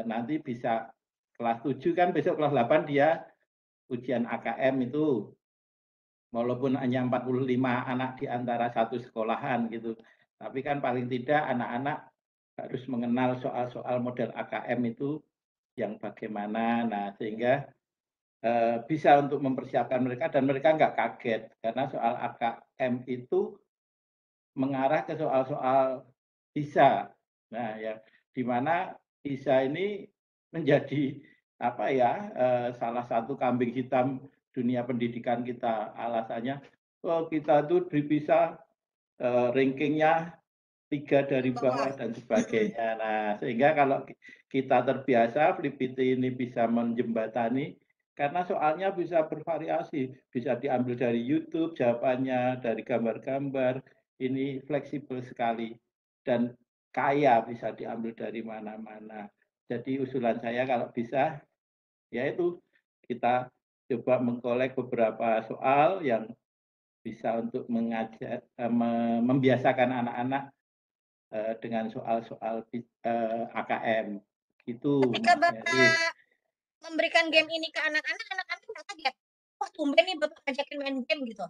C: nanti bisa kelas 7 kan, besok kelas 8 dia ujian AKM itu, walaupun hanya 45 anak di antara satu sekolahan gitu, tapi kan paling tidak anak-anak harus mengenal soal-soal model AKM itu yang bagaimana. Nah, sehingga bisa untuk mempersiapkan mereka dan mereka nggak kaget karena soal AKM itu mengarah ke soal-soal PISA. Nah, ya di mana PISA ini menjadi apa ya, salah satu kambing hitam dunia pendidikan kita. Alasannya, oh kita tuh di PISA rankingnya 3 dari bawah dan sebagainya. Nah, sehingga kalau kita terbiasa, Flipiti ini bisa menjembatani karena soalnya bisa bervariasi, bisa diambil dari YouTube jawabannya, dari gambar-gambar, ini fleksibel sekali dan kaya, bisa diambil dari mana-mana. Jadi usulan saya kalau bisa, yaitu kita coba mengkolek beberapa soal yang bisa untuk membiasakan anak-anak dengan soal-soal AKM gitu,
A: Ketika
C: Mas Erik.
A: Bapak memberikan game ini ke anak-anak, anak-anak nggak kaget? Wah, tumben nih Bapak ajakin main game gitu.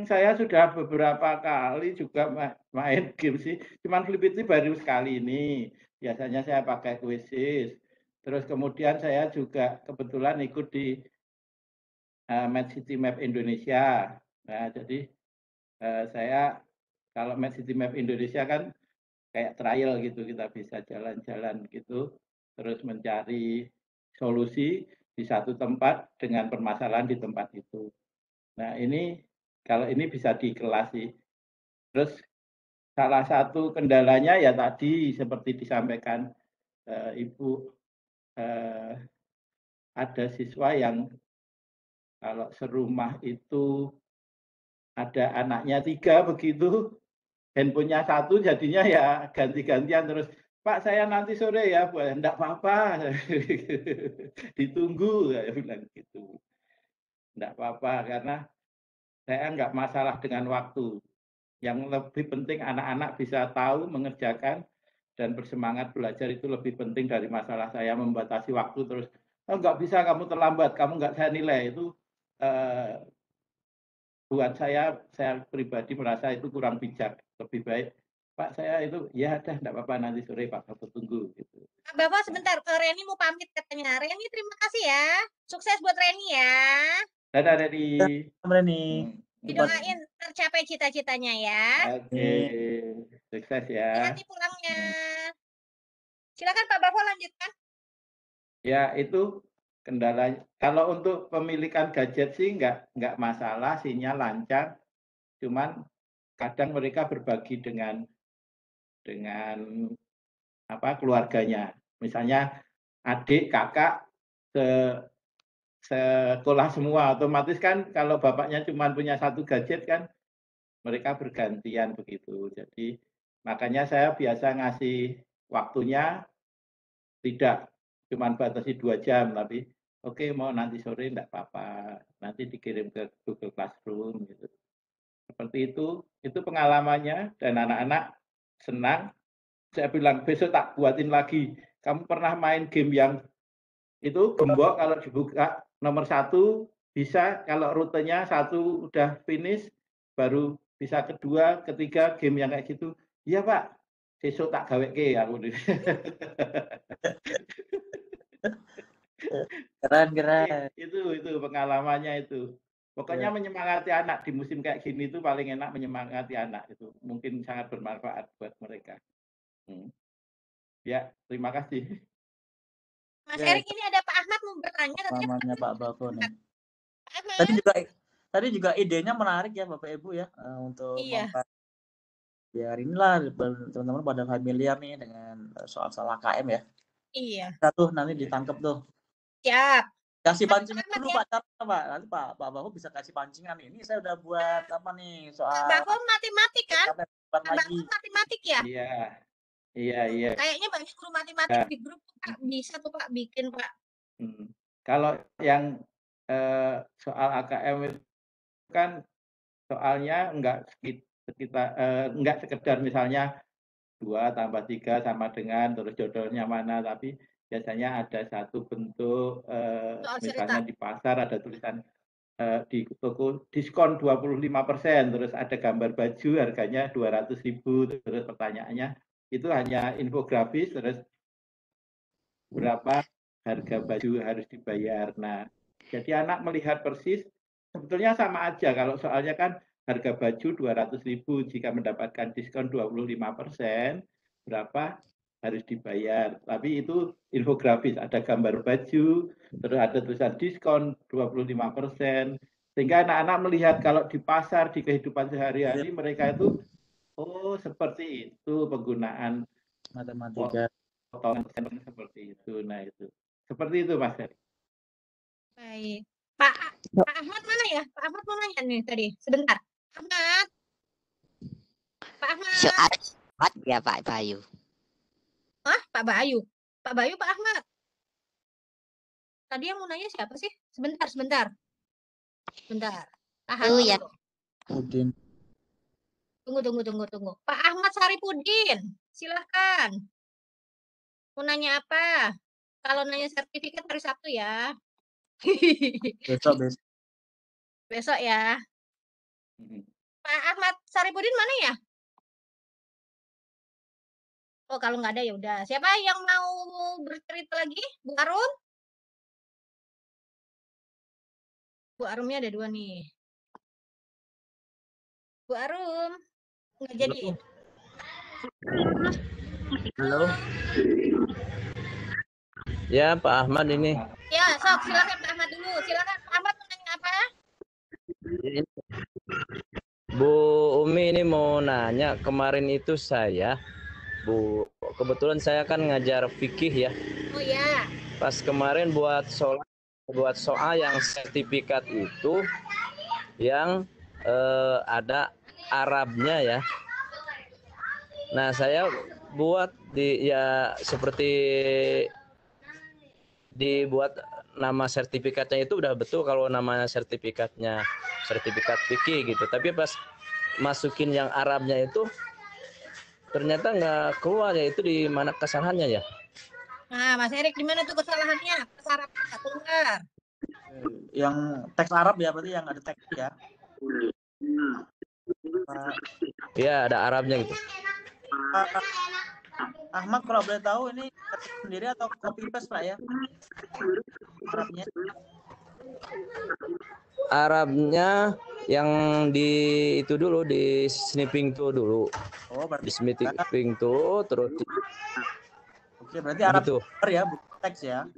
C: Saya sudah beberapa kali juga main game sih, cuman Flipiti baru sekali ini. Biasanya saya pakai Quizzes. Terus kemudian saya juga kebetulan ikut di Match City Map Indonesia. Nah, jadi saya kalau Match City Map Indonesia kan kayak trial gitu, kita bisa jalan-jalan gitu, terus mencari solusi di satu tempat dengan permasalahan di tempat itu. Nah, ini kalau ini bisa di kelas sih. Terus salah satu kendalanya ya tadi seperti disampaikan Ibu, ada siswa yang kalau serumah itu ada anaknya 3 begitu, handphonenya 1 jadinya ya ganti-gantian terus, Pak saya nanti sore ya, enggak apa-apa, ditunggu, saya bilang gitu. Enggak apa-apa karena saya enggak masalah dengan waktu. Yang lebih penting anak-anak bisa tahu mengerjakan dan bersemangat belajar itu lebih penting dari masalah saya membatasi waktu terus, oh enggak bisa kamu terlambat, kamu enggak saya nilai, itu buat saya pribadi merasa itu kurang bijak. Lebih baik, Pak saya itu, ya udah enggak apa-apa nanti sore Pak aku tunggu gitu.
A: Bapak sebentar, Reni mau pamit katanya. Reni terima kasih ya. Sukses buat Reni ya.
C: Dadah Reni.
B: Reni.
A: Didoain tercapai cita-citanya ya.
C: Oke, sukses ya.
A: Hati-hati pulangnya. Silakan Pak Bavo lanjutkan.
C: Ya itu kendala. Kalau untuk pemilikan gadget sih nggak masalah, sinyal lancar. Cuman kadang mereka berbagi dengan apa keluarganya. Misalnya adik, kakak sekolah semua, otomatis kan kalau bapaknya cuma punya 1 gadget kan mereka bergantian begitu. Jadi makanya saya biasa ngasih waktunya tidak cuma batasi 2 jam, tapi oke mau nanti sore enggak apa-apa, nanti dikirim ke Google Classroom gitu. Seperti itu pengalamannya dan anak-anak senang. Saya bilang besok tak buatin lagi. Kamu pernah main game yang itu gembok kalau dibuka nomor 1 bisa, kalau rutenya 1 udah finish baru bisa kedua, ketiga game yang kayak gitu. Iya Pak, besok tak gaweke aku.
B: Keren.
C: Itu pengalamannya itu. Pokoknya menyemangati anak di musim kayak gini itu paling enak, menyemangati anak itu. Mungkin sangat bermanfaat buat mereka. Ya, terima kasih.
A: Mas Erik ini ada Pak Ahmad mau bertanya
B: Namanya Pak Bavo nih.
A: Ahmad.
B: Tadi juga idenya menarik ya Bapak Ibu ya, untuk biar inilah teman-teman pada familiar nih dengan soal-soal AKM ya.
A: Iya.
B: Tuh nanti ditangkap tuh.
A: Siap.
B: Kasih pancingan dulu Pak, nanti Pak Bavo bisa kasih pancingan. Ini saya udah buat apa nih soal.
A: Pak Bavo matematik kan? Pak
B: Bavo
A: matematik ya?
C: Iya.
A: Kayaknya banyak guru matematik di grup Pak, bisa tuh Pak bikin Pak.
C: Kalau yang soal AKM itu kan soalnya enggak sekedar misalnya 2 tambah 3 sama dengan terus jodohnya mana, tapi biasanya ada satu bentuk
A: Soal cerita.
C: misalnya di pasar ada tulisan di toko diskon 25%, terus ada gambar baju harganya 200.000, terus pertanyaannya itu hanya infografis, terus berapa harga baju harus dibayar. Nah, jadi anak melihat persis sebetulnya sama aja kalau soalnya kan harga baju 200.000 jika mendapatkan diskon 25%, berapa harus dibayar. Tapi itu infografis, ada gambar baju, terus ada tulisan diskon 25%. Sehingga anak-anak melihat kalau di pasar, di kehidupan sehari-hari mereka itu, oh seperti itu penggunaan
B: Matematika.
C: potongan seperti itu. Nah itu. Seperti itu Mas Heri.
A: Baik. Pak Ahmad mana ya? Pak Ahmad mau nanya nih tadi. Sebentar. Ahmad. Pak Ahmad.
H: Soal ya Pak Bayu.
A: Hah? Pak Bayu. Pak Bayu, Pak Ahmad. Tadi yang mau nanya siapa sih? Sebentar. Sebentar. Tahan
H: Oh, ya.
A: dulu.
B: Udin.
A: Tunggu. Pak Ahmad Saripudin. Silahkan. Mau nanya apa? Kalau nanya sertifikat hari Sabtu ya.
B: Besok.
A: Besok ya. Pak Ahmad Saripudin mana ya? Oh, kalau nggak ada ya udah. Siapa yang mau bercerita lagi? Bu Arum? Bu Arumnya ada 2 nih. Bu Arum. Nggak jadi.
G: Halo. Ya, Pak Ahmad ini.
A: Ya, sok silakan Pak Ahmad dulu. Silakan Pak Ahmad mau nanya apa?
G: Bu Umi ini mau nanya, kemarin itu saya, Bu, kebetulan saya kan ngajar fikih ya.
A: Oh ya.
G: Pas kemarin buat soal yang sertifikat itu yang ada Arabnya ya. Nah, saya buat seperti dibuat nama sertifikatnya itu udah betul kalau namanya sertifikatnya sertifikat fikih gitu. Tapi pas masukin yang Arabnya itu ternyata nggak keluar ya, itu di mana kesalahannya ya?
A: Nah, Mas Erik di mana tuh kesalahannya? Kesarap nggak keluar.
B: Yang teks Arab ya, berarti yang ada teks ya.
G: Iya, ada Arabnya gitu.
B: Ahmad kalau boleh tahu ini sendiri atau copy paste Pak ya? Arabnya.
G: Arabnya yang di itu dulu, di snipping tuh dulu.
B: Oh, berarti
G: di snipping tuh terus.
B: Oke, berarti Arab
G: gitu.
B: Ya, bukan teks ya.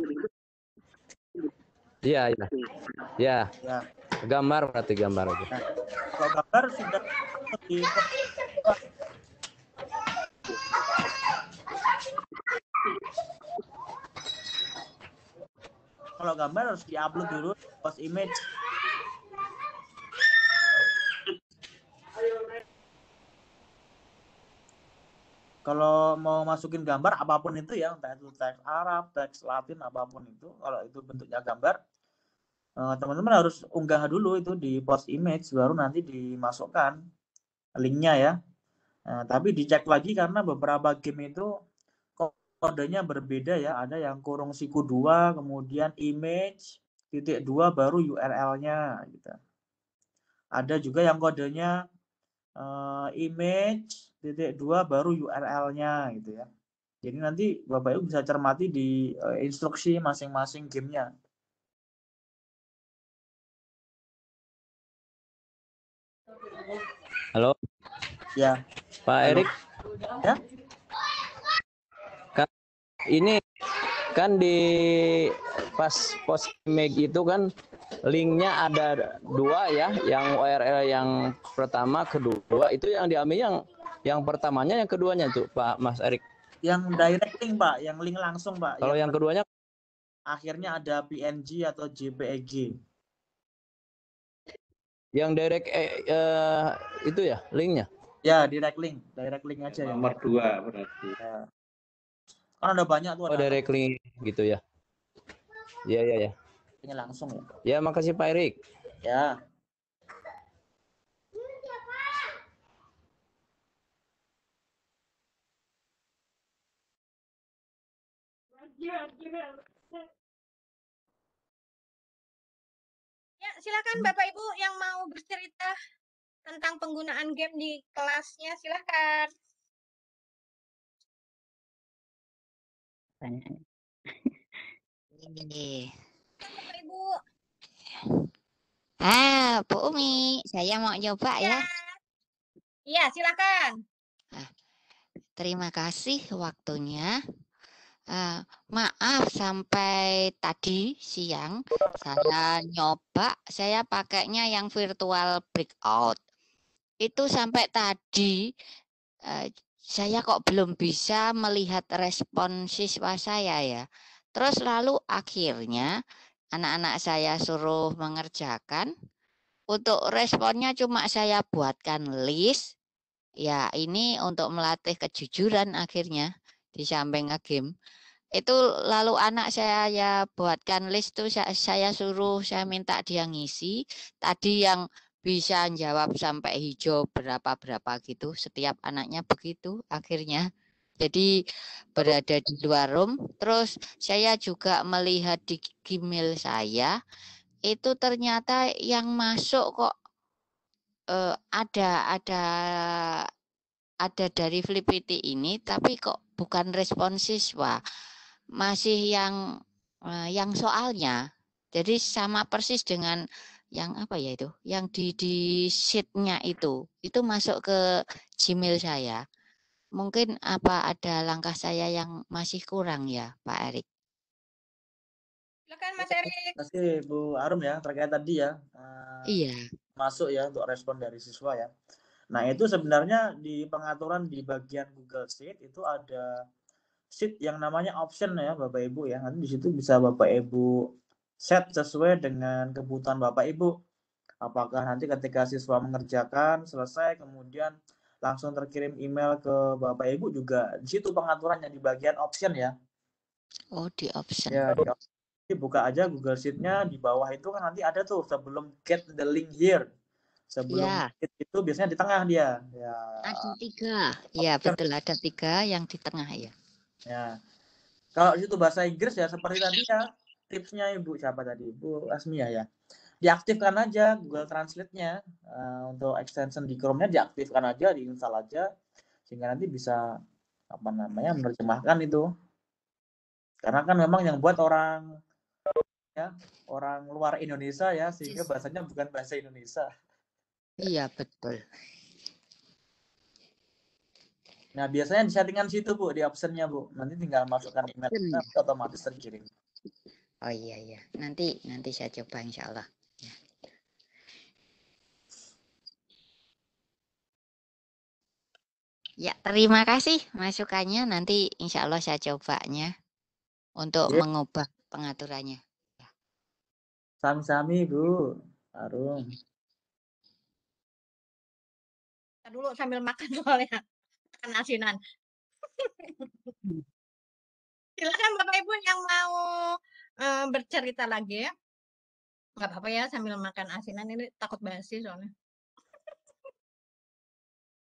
G: Iya. Ya. Gambar berarti gambar aja.
B: Nah, kalau gambar sudah di kalau gambar harus diupload dulu post image. Kalau mau masukin gambar apapun itu ya, entah itu teks Arab, teks Latin, apapun itu, kalau itu bentuknya gambar, teman-teman harus unggah dulu itu di post image, baru nanti dimasukkan linknya ya. Tapi dicek lagi karena beberapa game itu kodenya berbeda ya, ada yang kurung siku 2, kemudian image .2 baru URL-nya gitu. Ada juga yang kodenya image .2 baru URL-nya gitu ya. Jadi nanti Bapak Ibu bisa cermati di instruksi masing-masing gamenya.
G: Halo.
B: Ya.
G: Pak Erik.
B: Ya.
G: Ini kan di pas post image itu kan linknya ada 2 ya, yang URL yang pertama, kedua itu yang diambil yang pertamanya, yang keduanya tuh Pak Mas Erik.
B: Yang direct link Pak, yang link langsung Pak.
G: Kalau yang keduanya
B: akhirnya ada PNG atau JPEG.
G: Yang direct itu ya linknya?
B: Ya, direct link aja ya.
C: Nomor 2 berarti.
B: Ya. Kan ada banyak tuh.
G: Oh, direct link gitu ya. Iya.
B: Ini langsung ya.
G: Ya, makasih Pak Erik.
B: Ya.
A: Ya, silakan Bapak Ibu yang mau bercerita tentang penggunaan game di kelasnya, silakan.
H: Ini.
A: Bapak Ibu.
H: Bu Umi, saya mau nyoba
A: Ya.
H: ya.
A: Iya, silakan.
H: Terima kasih waktunya. Maaf sampai tadi siang saya nyoba, saya pakainya yang virtual breakout. Itu sampai tadi saya kok belum bisa melihat respon siswa saya ya. Terus lalu akhirnya anak-anak saya suruh mengerjakan. Untuk responnya cuma saya buatkan list. Ya ini untuk melatih kejujuran akhirnya di samping nge-game. Itu lalu anak saya ya buatkan list tuh saya suruh, saya minta dia ngisi. Tadi yang bisa jawab sampai hijau berapa-berapa gitu. Setiap anaknya begitu akhirnya. Jadi berada di luar room. Terus saya juga melihat di Gmail saya. Itu ternyata yang masuk kok ada dari Flipiti ini, tapi kok bukan respon siswa, masih yang soalnya. Jadi sama persis dengan yang apa ya itu, yang di sheet-nya itu masuk ke Gmail saya. Mungkin apa ada langkah saya yang masih kurang ya, Pak Erik?
A: Silakan Mas Erik.
B: Terima kasih Bu Arum ya terkait tadi ya.
H: Iya.
B: Masuk ya untuk respon dari siswa ya. Nah, itu sebenarnya di pengaturan di bagian Google Sheet itu ada sheet yang namanya option ya Bapak Ibu ya. Nanti di situ bisa Bapak Ibu set sesuai dengan kebutuhan Bapak Ibu. Apakah nanti ketika siswa mengerjakan selesai kemudian langsung terkirim email ke Bapak Ibu juga di situ pengaturannya di bagian option ya.
H: Oh, di option.
B: Ya, di option. Buka aja Google Sheet-nya di bawah itu kan nanti ada tuh sebelum get the link here. Sebelum
H: Ya.
B: itu biasanya di tengah dia. Ya.
H: Ada 3. Ya, betul ada 3 yang di tengah ya.
B: Ya. Kalau itu bahasa Inggris ya seperti tadi ya tipsnya Ibu siapa tadi? Ibu Asmia ya. Diaktifkan aja Google Translate-nya untuk extension di Chrome-nya diaktifkan aja, diinstal aja sehingga nanti bisa apa namanya menerjemahkan itu. Karena kan memang yang buat orang ya, orang luar Indonesia ya sehingga bahasanya bukan bahasa Indonesia.
H: Iya, betul.
B: Nah, biasanya di settingan situ, Bu, di option-nya, Bu. Nanti tinggal masukkan email kita otomatis terkirim.
H: Oh iya. Nanti saya coba insya Allah. Ya, terima kasih masukannya. Nanti insya Allah saya cobanya untuk mengubah pengaturannya.
B: Sami-sami, Bu. Arum.
A: Dulu sambil makan soalnya. Makan asinan. Silakan Bapak Ibu yang mau bercerita lagi ya. Nggak apa-apa ya sambil makan asinan, ini takut basi soalnya.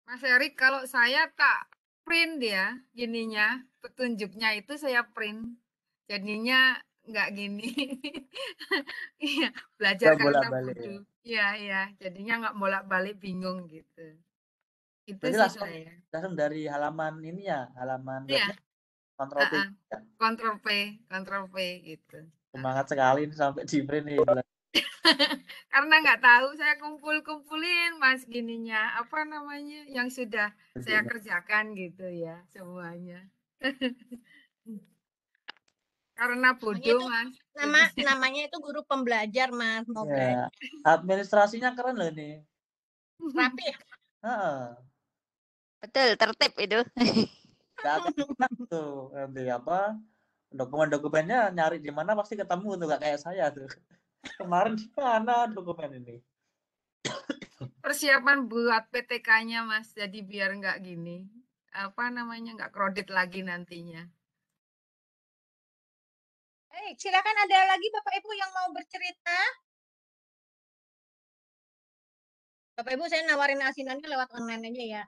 E: Mas Erik, kalau saya tak print ya gininya, petunjuknya itu saya print. Jadinya nggak gini. Iya, belajar karena bodoh. Iya, jadinya nggak bolak-balik bingung gitu. Itu
B: Berarti
E: sih
B: langsung,
E: saya.
B: langsung dari halaman ini ya, halaman
E: Iya.
B: webnya Ctrl P. Ya.
E: Ctrl P gitu.
B: Semangat sekali nih sampai di print nih.
E: Karena nggak tahu, saya kumpulin Mas gininya, apa namanya, yang sudah saya kerjakan gitu ya semuanya. Karena bodoh Mas.
A: Namanya itu guru pembelajar Mas, mau belajar.
B: Administrasinya keren loh ini.
A: Rapi ya?
H: Betul, tertib itu.
B: Tuh nanti apa dokumen-dokumennya nyari di mana pasti ketemu tuh, gak kayak saya tuh. Kemarin di mana dokumen ini?
E: Persiapan buat PTK-nya Mas, jadi biar nggak gini, apa namanya, nggak kredit lagi nantinya.
A: Baik, silakan ada lagi Bapak Ibu yang mau bercerita. Bapak Ibu, saya nawarin asinannya lewat online aja ya.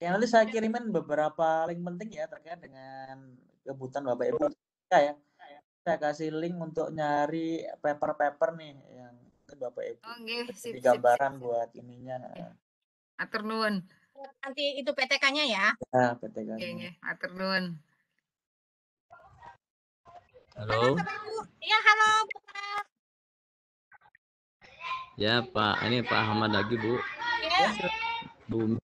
B: Yang nanti saya kirimin beberapa link penting ya terkait dengan kebutuhan Bapak Ibu ya. Saya kasih link untuk nyari paper-paper nih yang Bapak Ibu
E: Oh, nggih,
B: jadi
E: sip.
B: gambaran buat ininya.
E: Atur nuwun.
A: Nanti itu PTK-nya ya.
B: Ya, PTK-nya.
E: Nggih, atur nuwun.
G: Halo.
A: Bapak Ibu. Ya, halo Bapak.
G: Ya, Pak. Ini Pak Ahmad lagi, Bu.
A: Ya.
G: Bu.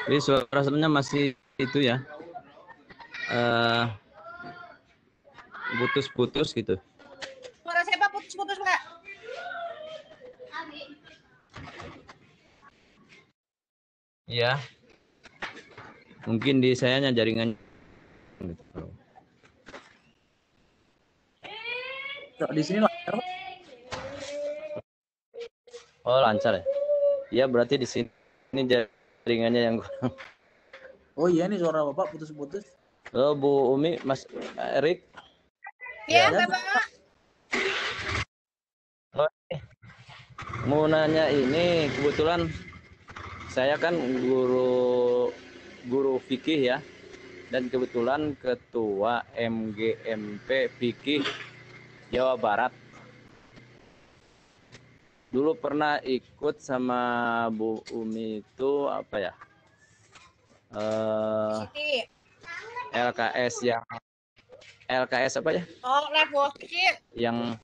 G: Ini suaranya masih itu ya. Putus-putus gitu.
A: Suara siapa putus-putus, Mbak?
G: Iya. Mungkin di sayanya jaringan gitu.
B: Di sini lancar.
G: Oh, lancar ya. Iya, berarti di sini jaringannya yang kurang.
B: Oh iya nih suara Bapak putus-putus.
G: Halo Bu Umi, Mas Erik.
A: Ya, Bapak.
G: Oh, mau nanya ini, kebetulan saya kan guru fikih ya, dan kebetulan ketua MGMP Fikih Jawa Barat. Dulu pernah ikut sama Bu Umi itu apa ya? LKS apa ya?
A: Oh, live worksheet.
G: Yang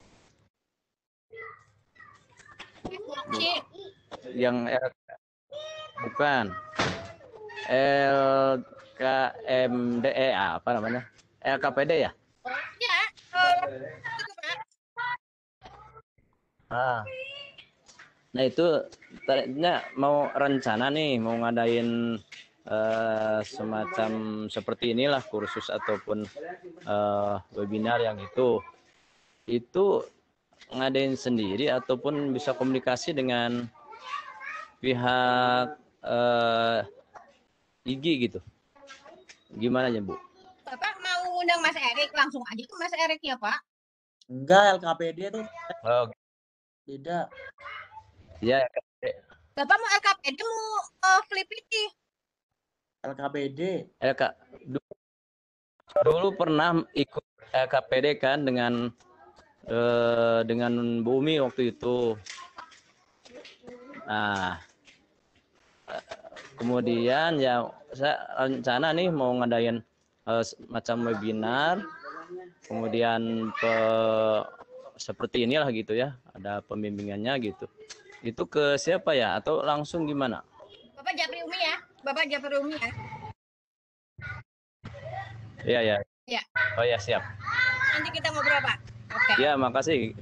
G: bukan LKMDE apa namanya? LKPD ya?
A: Oh, ya.
G: Nah itu tadinya mau rencana nih mau ngadain semacam seperti inilah kursus ataupun webinar yang itu ngadain sendiri ataupun bisa komunikasi dengan pihak IG gitu. Gimana ya Bu?
A: Bapak mau undang Mas Erik, langsung aja ke Mas Erik ya Pak?
B: Enggak, LKPD tuh.
G: Oh.
B: Tidak.
G: Ya.
A: Bapak mau LKPD mau Flipiti?
B: LKPD.
G: Dulu pernah ikut LKPD kan dengan Bu Umi waktu itu. Nah, kemudian ya saya rencana nih mau ngadain macam webinar, kemudian seperti inilah gitu ya, ada pembimbingannya gitu. Itu ke siapa ya atau langsung gimana?
A: Bapak Japri Umi ya, Bapak Japri Umi ya.
G: Iya.
A: Ya.
G: Oh ya siap.
A: Nanti kita ngobrol Pak. Oke.
G: Ya makasih.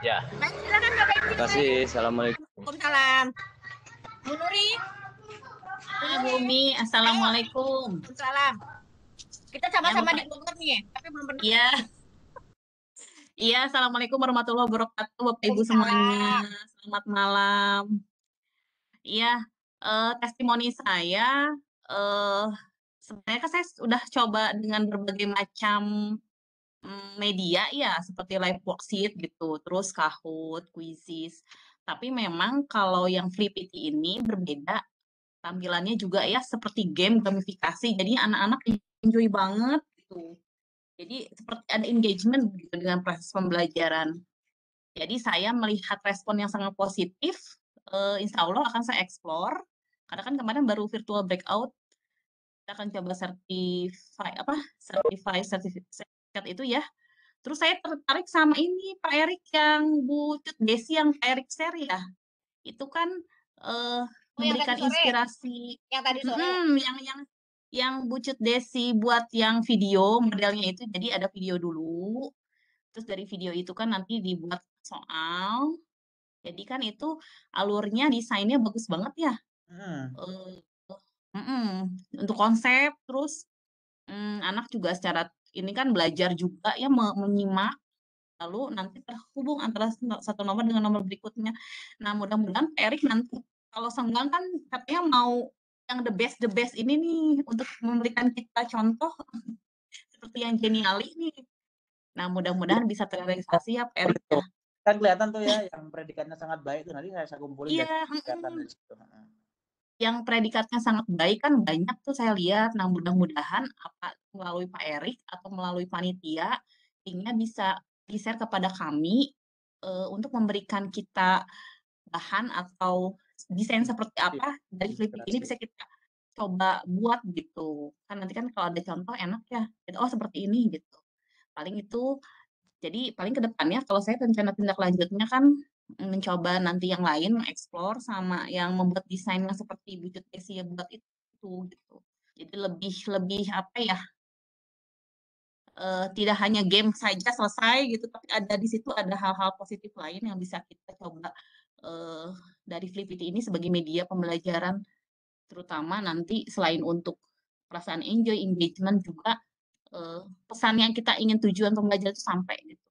G: Ya.
A: Baik, silakan Bapak Ibu.
G: Terima kasih. Assalamualaikum.
A: Waalaikumsalam. Bu Nuri.
I: Bu Umi, assalamualaikum.
A: Waalaikumsalam. Kita sama-sama di Bogor nih, tapi belum pernah.
I: Iya. Iya, assalamualaikum warahmatullahi wabarakatuh, Bapak Ibu semuanya. Selamat malam. Iya, testimoni saya sebenarnya kan saya sudah coba dengan berbagai macam media ya, seperti live worksheet gitu, terus Kahoot, Quizizz. Tapi memang kalau yang Flipiti ini berbeda, tampilannya juga ya seperti game gamifikasi, jadi anak-anak enjoy banget gitu. Jadi seperti ada engagement gitu dengan proses pembelajaran. Jadi saya melihat respon yang sangat positif, insya Allah akan saya explore, karena kan kemarin baru virtual breakout, kita akan coba sertifikat itu ya. Terus saya tertarik sama ini Pak Erik yang Bu Cut Desi yang Pak Erik share ya. Itu kan memberikan inspirasi.
A: Yang tadi sore.
I: Yang Bu Cut Desi buat yang video modelnya itu. Jadi ada video dulu. Terus dari video itu kan nanti dibuat soal. Jadi kan itu alurnya desainnya bagus banget ya. Untuk konsep terus anak juga secara ini kan belajar juga ya menyimak, lalu nanti terhubung antara satu nomor dengan nomor berikutnya. Nah mudah-mudahan Pak Erik nanti kalau Senggang kan katanya mau yang the best ini nih untuk memberikan kita contoh seperti yang Geniali nih. Nah, mudah-mudahan bisa terrealisasi ya, Pak Erik ya.
B: Kan kelihatan tuh ya yang predikatnya sangat baik tuh, nanti saya kumpulin
I: Iya,
B: dari kelihatan dari situ.
I: yang predikatnya sangat baik kan banyak tuh saya lihat. Nah, mudah-mudahan apa melalui Pak Erik atau melalui panitia linknya bisa di-share kepada kami untuk memberikan kita bahan atau desain seperti apa dari Flipit ini bisa kita coba buat gitu. Kan nanti kan kalau ada contoh enak ya. Oh, seperti ini gitu. Paling itu jadi paling ke depannya kalau saya rencana tindak lanjutnya kan mencoba nanti yang lain, mengeksplor sama yang membuat desain yang seperti Bujut Asia buat itu gitu. Jadi lebih apa ya? Tidak hanya game saja selesai gitu, tapi ada di situ ada hal-hal positif lain yang bisa kita coba dari Flipit ini sebagai media pembelajaran, terutama nanti selain untuk perasaan enjoy, engagement juga pesan yang kita ingin tujuan pembelajaran itu sampai gitu.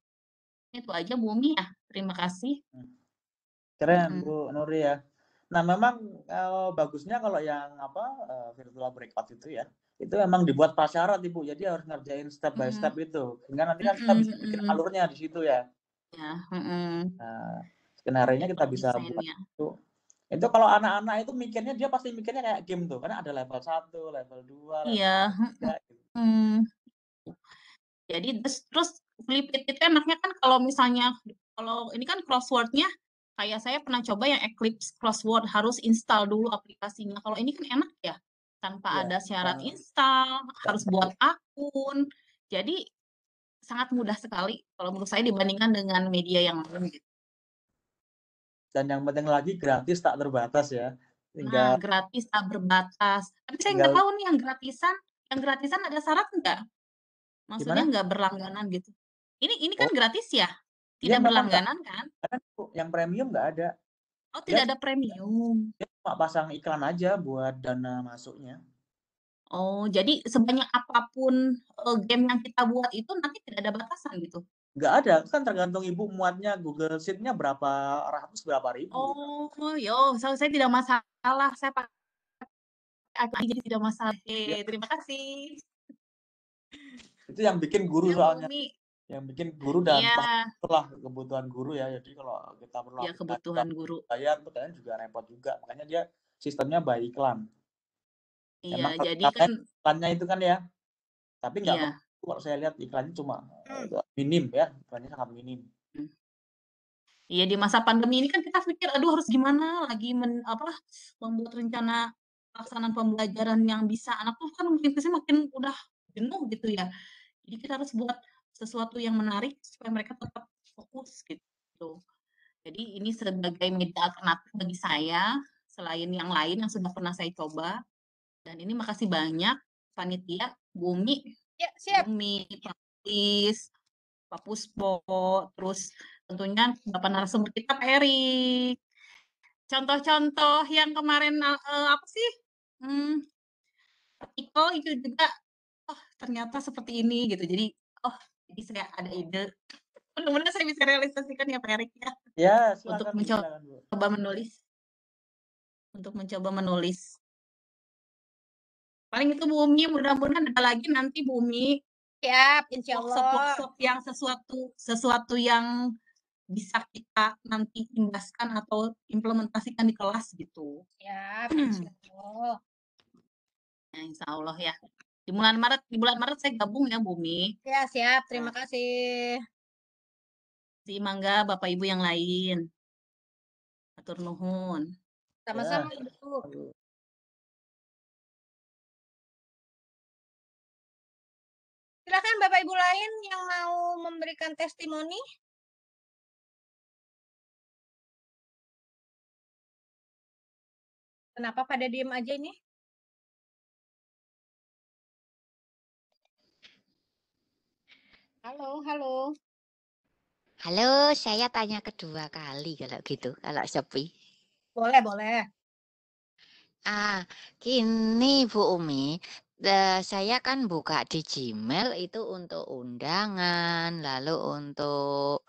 I: Itu aja Bu Umi ya. Terima kasih.
B: Keren Bu Nuri ya. Nah, memang bagusnya kalau yang virtual breakout itu ya, itu memang dibuat prasyarat Ibu. Jadi harus ngerjain step by step itu. Sehingga nanti kan kita bisa bikin alurnya di situ ya.
I: Ya,
B: Nah, skenario-nya kita bisa buat itu. Itu kalau anak-anak itu mikirnya dia pasti mikirnya kayak game tuh, karena ada level 1, level 2,
I: iya.
B: level 3 gitu.
I: Jadi terus Flipit itu enaknya kan kalau misalnya kalau ini kan crossword-nya kayak saya pernah coba yang Eclipse crossword harus install dulu aplikasinya. Kalau ini kan enak ya, tanpa ada syarat install, harus buat akun. Jadi sangat mudah sekali kalau menurut saya dibandingkan dengan media yang lain gitu.
B: Dan yang penting lagi gratis tak terbatas ya.
I: Nah, gratis tak berbatas. Tapi saya nggak tahu nih yang gratisan ada syarat nggak? Maksudnya nggak berlangganan gitu. Ini kan gratis ya? Tidak berlangganan kan?
B: Yang premium nggak ada.
I: Oh, tidak ada premium.
B: Dia cuma pasang iklan aja buat dana masuknya.
I: Oh, jadi sebanyak apapun game yang kita buat itu nanti tidak ada batasan gitu?
B: Nggak ada, kan tergantung Ibu muatnya Google Sheet-nya berapa ratus, berapa ribu.
I: Oh, saya tidak masalah. Saya pakai jadi tidak masalah. Oke, terima kasih.
B: Itu yang bikin guru soalnya. Yang bikin guru dan lah kebutuhan guru ya. Jadi kalau kita perlu
I: kebutuhan guru.
B: Bayar itu kalian juga repot juga. Makanya dia sistemnya by iklan.
I: Iya, jadi kan
B: iklannya itu kan ya. Tapi nggak kalau saya lihat iklannya cuma minim ya, iklannya sangat minim.
I: Iya, di masa pandemi ini kan kita pikir aduh harus gimana lagi membuat rencana pelaksanaan pembelajaran yang bisa anak tuh kan mungkin makin udah jenuh gitu ya. Jadi kita harus buat sesuatu yang menarik supaya mereka tetap fokus gitu. Jadi ini sebagai media alternatif bagi saya selain yang lain yang sudah pernah saya coba. Dan ini makasih banyak panitia, Bu Umi,
A: ya, siap.
I: Bu Umi, Pak Lis, Pak Puspo, terus tentunya Bapak narasumber kita Pak Erik. Contoh-contoh yang kemarin apa sih? Artikel itu juga ternyata seperti ini gitu. Jadi jadi saya ada ide. Mudah-mudahan saya bisa realisasikan ya Pak Erik ya.
B: Ya,
I: silakan, untuk mencoba menulis. Untuk mencoba menulis. Paling itu Bu Umi, mudah-mudahan ada lagi nanti Bu Umi.
A: Siap, insya Allah.
I: Workshop yang sesuatu yang bisa kita nanti imbaskan atau implementasikan di kelas gitu.
A: Siap, insya Allah.
I: Ya, insya Allah ya. Di bulan Maret saya gabung ya Bu Umi.
A: Ya, siap. Terima kasih.
I: Mangga Bapak Ibu yang lain. Atur nuhun.
A: Sama-sama Ibu. Silakan Bapak Ibu lain yang mau memberikan testimoni. Kenapa pada diem aja ini? Halo.
H: Halo, saya tanya kedua kali kalau gitu, kalau sepi.
A: Boleh.
H: Gini Bu Umi, saya kan buka di Gmail itu untuk undangan, lalu untuk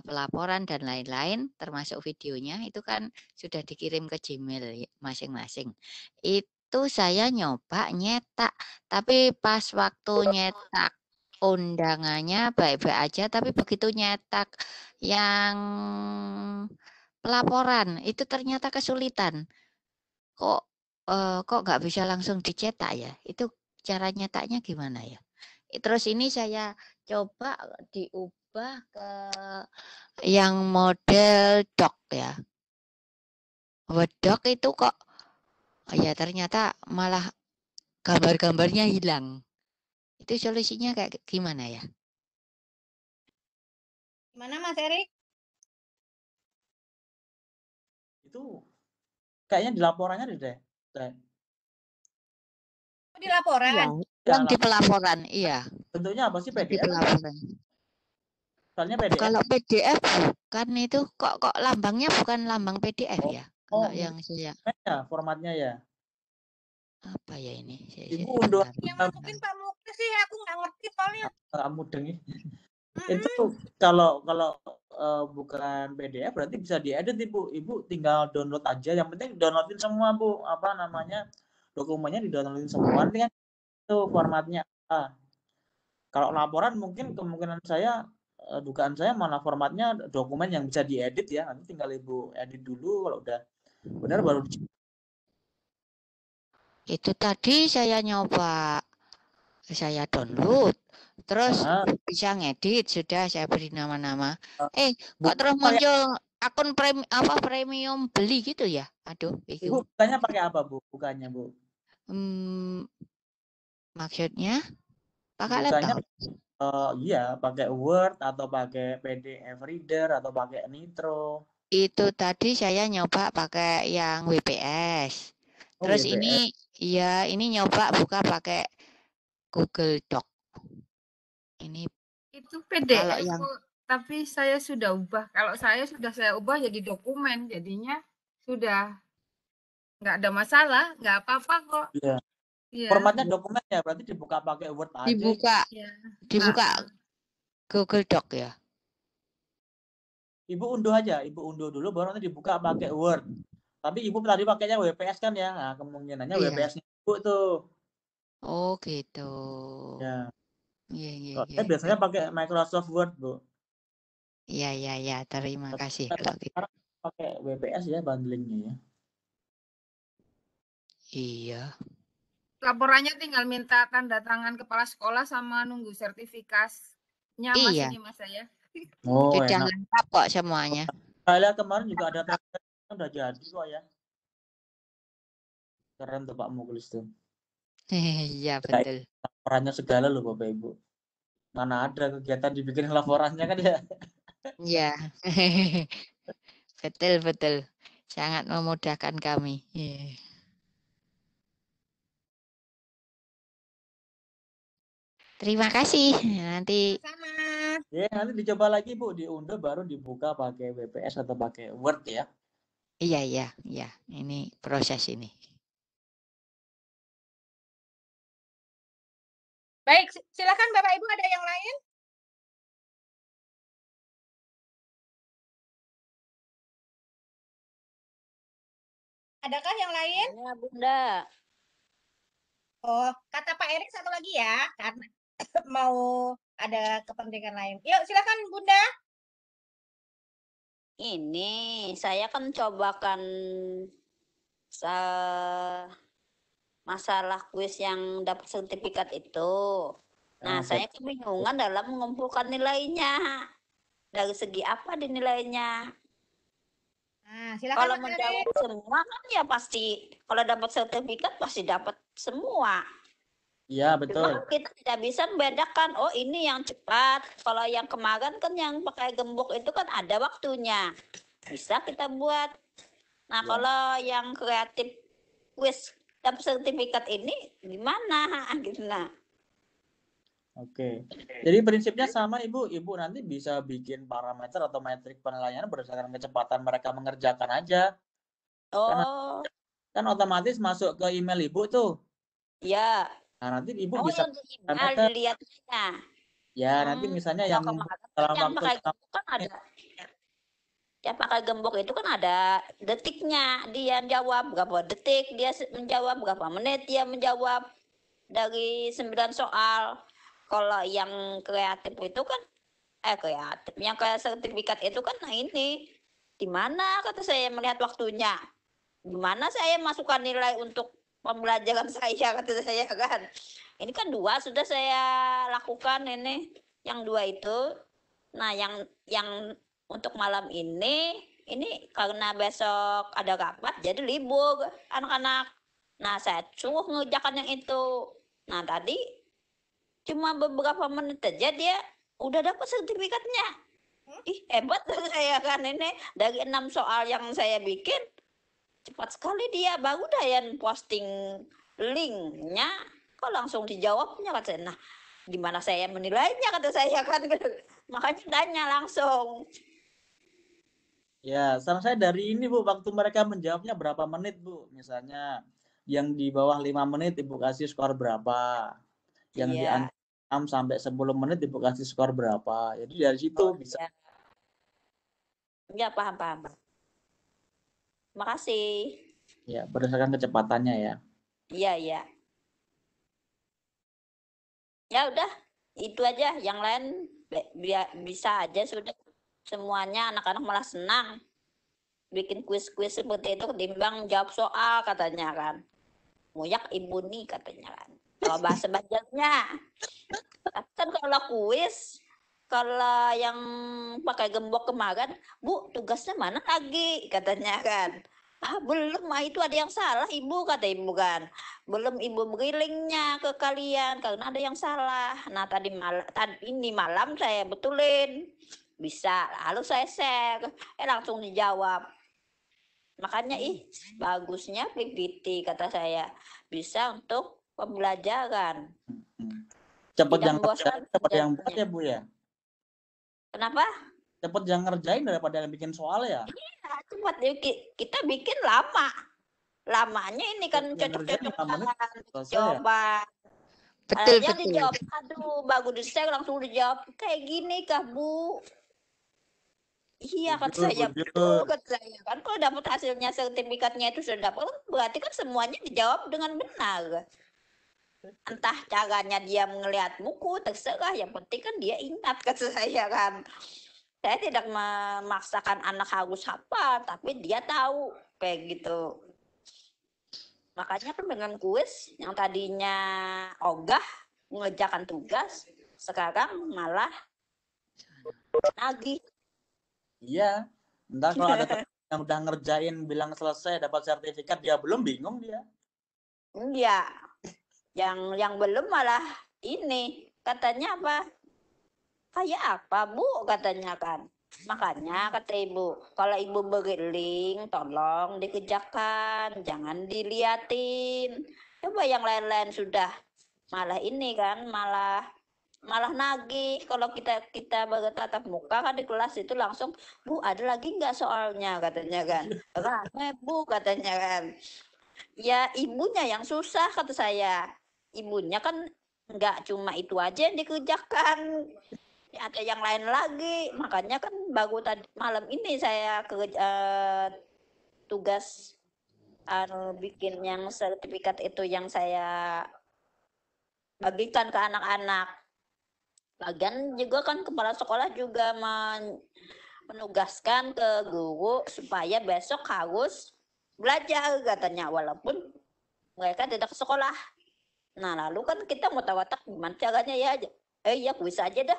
H: pelaporan dan lain-lain, termasuk videonya, itu kan sudah dikirim ke Gmail masing-masing. Itu saya nyoba nyetak, tapi pas waktu nyetak undangannya baik-baik aja, tapi begitu nyetak yang pelaporan itu ternyata kesulitan. Kok nggak bisa langsung dicetak ya? Itu cara nyetaknya gimana ya? Terus ini saya coba diubah ke yang model doc ya. Word doc itu kok ya ternyata malah gambar-gambarnya hilang. Itu solusinya kayak gimana ya?
A: Gimana Mas Erik?
B: Itu kayaknya di laporannya deh.
A: Di laporan.
H: Yang di pelaporan, iya.
B: Bentuknya apa sih,
H: Yang di
B: PDF?
H: pelaporan.
B: Soalnya PDF.
H: Kalau PDF bukan itu kok lambangnya bukan lambang PDF ya?
B: Oh,
H: Kalau yang saya
B: ya, formatnya ya.
H: apa ya ini?
B: Ibu unduh
A: Yang masukin Pak Muklis sih, aku nggak ngerti soalnya.
B: kamu dengi. Itu kalau bukan PDF berarti bisa diedit Ibu. Ibu tinggal download aja. Yang penting downloadin semua Bu. Apa namanya? Dokumennya didownloadin semua. Nanti kan itu formatnya. Kalau laporan mungkin kemungkinan saya dugaan saya malah formatnya dokumen yang bisa diedit ya. Nanti tinggal Ibu edit dulu, kalau udah benar baru
H: itu tadi saya nyoba, saya download, terus bisa ngedit, sudah saya beri nama-nama. Kok terus muncul akun premium beli gitu ya? Aduh,
B: Ibu bukanya pakai apa Bu? Bukannya Bu?
H: Maksudnya pakai
B: Bukanya
H: laptop?
B: Iya, pakai Word atau pakai PDF Reader atau pakai Nitro.
H: Itu tadi saya nyoba pakai yang WPS. Terus
B: WPS.
H: ini nyoba buka pakai Google Doc. Ini
E: itu PDF,
H: kalau yang
E: tapi saya sudah ubah. Kalau saya ubah jadi dokumen, jadinya sudah nggak ada masalah, nggak apa-apa kok.
B: Iya.
E: Iya.
B: Formatnya dokumen ya, berarti dibuka pakai Word aja.
H: Dibuka Google Doc ya.
B: Ibu unduh aja, Ibu unduh dulu baru nanti dibuka pakai Word. Tapi Ibu tadi pakainya WPS kan ya? Nah, kemungkinannya WPS-nya Ibu tuh.
H: Oh gitu.
B: Ya.
H: Iya.
B: Biasanya pakai Microsoft Word, Bu.
H: Iya. Terima kasih kalau gitu.
B: Sekarang pakai WPS ya bundlingnya ya.
H: Iya.
E: Laporannya tinggal minta tanda tangan kepala sekolah sama nunggu sertifikatnya Mas
H: Iya.
E: ini Mas saya.
B: Oh,
H: sudah
B: enak.
H: lengkap kok semuanya.
B: Saya lihat kemarin juga ada udah jadi kok ya. Keren tuh Pak Muklis tuh.
H: Iya betul.
B: Laporannya segala loh Bapak Ibu. Mana ada kegiatan dibikin laporannya kan ya.
H: Iya. Betul. Sangat memudahkan kami. Yeah. Terima kasih. Nanti
B: Ya, nanti dicoba lagi Bu, diunduh baru dibuka pakai WPS atau pakai Word ya.
H: Iya. Ini proses ini.
A: Baik, silakan Bapak Ibu, ada yang lain? Adakah yang lain?
J: Ya, Bunda.
A: Oh, kata Pak Erik satu lagi ya, karena mau ada kepentingan lain. Yuk, silakan Bunda.
J: Ini saya kan cobakan masalah kuis yang dapat sertifikat itu. Nah, saya kebingungan dalam mengumpulkan nilainya. Dari segi apa dinilainya?
A: Nah, silakan
J: kalau
A: Mas
J: menjawab
A: Erik.
J: semua kan ya pasti, kalau dapat sertifikat pasti dapat semua.
B: Iya, betul.
J: Cuma kita tidak bisa membedakan, oh ini yang cepat. Kalau yang kemarin kan yang pakai gembok itu kan ada waktunya. Bisa kita buat. Nah, kalau yang kreatif kuis dapat sertifikat ini gimana? Gitu nah.
B: Oke. Jadi prinsipnya sama Ibu. Ibu nanti bisa bikin parameter atau metrik penilaian berdasarkan kecepatan mereka mengerjakan aja.
J: Oh.
B: Kan otomatis masuk ke email Ibu tuh.
J: Iya.
B: Nah, nanti Ibu
J: oh,
B: bisa
J: yang dilihatnya.
B: Ya, nanti misalnya
J: Kalau
B: yang
J: kemarin kan
B: dalam
J: yang
B: waktu
J: pakai
B: 5
J: gembok kan
B: menit.
J: ada, yang pakai gembok itu kan ada detiknya, dia jawab berapa detik, dia menjawab berapa menit, dia menjawab dari 9 soal. Kalau yang kreatif itu kan kreatif, yang kayak sertifikat itu kan, nah ini di mana kata saya melihat waktunya, di mana saya masukkan nilai untuk pembelajaran saya, kata saya kan. Ini kan 2 sudah saya lakukan ini, yang 2 itu. Nah, yang untuk malam ini karena besok ada rapat jadi libur anak-anak. Nah, saya suruh ngerjakan yang itu. Nah, tadi cuma beberapa menit aja dia udah dapat sertifikatnya. Ih, hebat saya kan ini, dari 6 soal yang saya bikin cepat sekali dia, baru dah yang posting linknya kok langsung dijawabnya, kata saya. Nah, gimana saya menilainya, kata saya kan. Makanya tanya langsung.
B: Ya, saran saya dari ini Bu, waktu mereka menjawabnya berapa menit Bu? Misalnya yang di bawah 5 menit Ibu kasih skor berapa? Yang di
J: Iya.
B: 6 sampai 10 menit Ibu kasih skor berapa? Jadi dari situ bisa.
J: Iya. Ya, paham. Makasih.
B: Ya, berdasarkan kecepatannya ya.
J: Iya. Ya udah, itu aja. Yang lain bisa aja sudah. Semuanya anak-anak malah senang bikin kuis-kuis seperti itu ketimbang jawab soal, katanya kan. Muyak ibu nih, katanya kan. Kalau bahasa belajarnya. Tapi kan kalau kuis, kalau yang pakai gembok kemarin, Bu, tugasnya mana lagi, katanya kan. Belum, itu ada yang salah ibu, kata ibu kan. Belum ibu beri linknya ke kalian karena ada yang salah. Nah, ini malam saya betulin, bisa, lalu saya share, langsung dijawab. Makanya bagusnya PPT, kata saya, bisa untuk pembelajaran.
B: Cepat
J: Tidak
B: yang
J: membosankan
B: cepat yang buat
J: jadinya.
B: ya Bu ya.
J: Kenapa?
B: Cepat yang ngerjain daripada yang bikin soal ya.
J: Iya, cepat. Kita bikin lama. Lamanya ini kan cocok-cocokan jawaban. Yang dijawab, aduh, bagus di-share langsung dijawab. Kayak gini kah, Bu? Iya, kata saya, betul, kata saya. Kan kalau dapat hasilnya, sertifikatnya itu sudah dapat, berarti kan semuanya dijawab dengan benar. Entah caranya dia melihat buku, terserah. Yang penting kan dia ingat, kata saya kan. Saya tidak memaksakan anak harus hafal, tapi dia tahu kayak gitu. Makanya kan dengan kuis yang tadinya ogah mengerjakan tugas, sekarang malah nagih. Iya.
B: Entar kalau ada yang udah ngerjain bilang selesai dapat sertifikat, dia belum, bingung dia.
J: Iya. Yang belum malah ini katanya apa? Kayak apa, Bu, katanya kan. Makanya kata ibu, kalau ibu beri link, tolong dikerjakan, jangan diliatin. Coba yang lain-lain sudah malah ini kan, malah nagih. Kalau kita bertatap muka kan di kelas itu langsung, Bu, ada lagi nggak soalnya, katanya kan. Rame, Bu, katanya kan. Ya ibunya yang susah, kata saya. Ibunya kan nggak cuma itu aja yang dikerjakan, ada yang lain lagi. Makanya kan baru tadi malam ini saya tugas bikin yang sertifikat itu yang saya bagikan ke anak-anak. Bagian juga kan kepala sekolah juga menugaskan ke guru supaya besok harus belajar, katanya, walaupun mereka tidak ke sekolah. Nah, lalu kan kita mau tawatak gimana caranya ya. Ya kuis aja dah.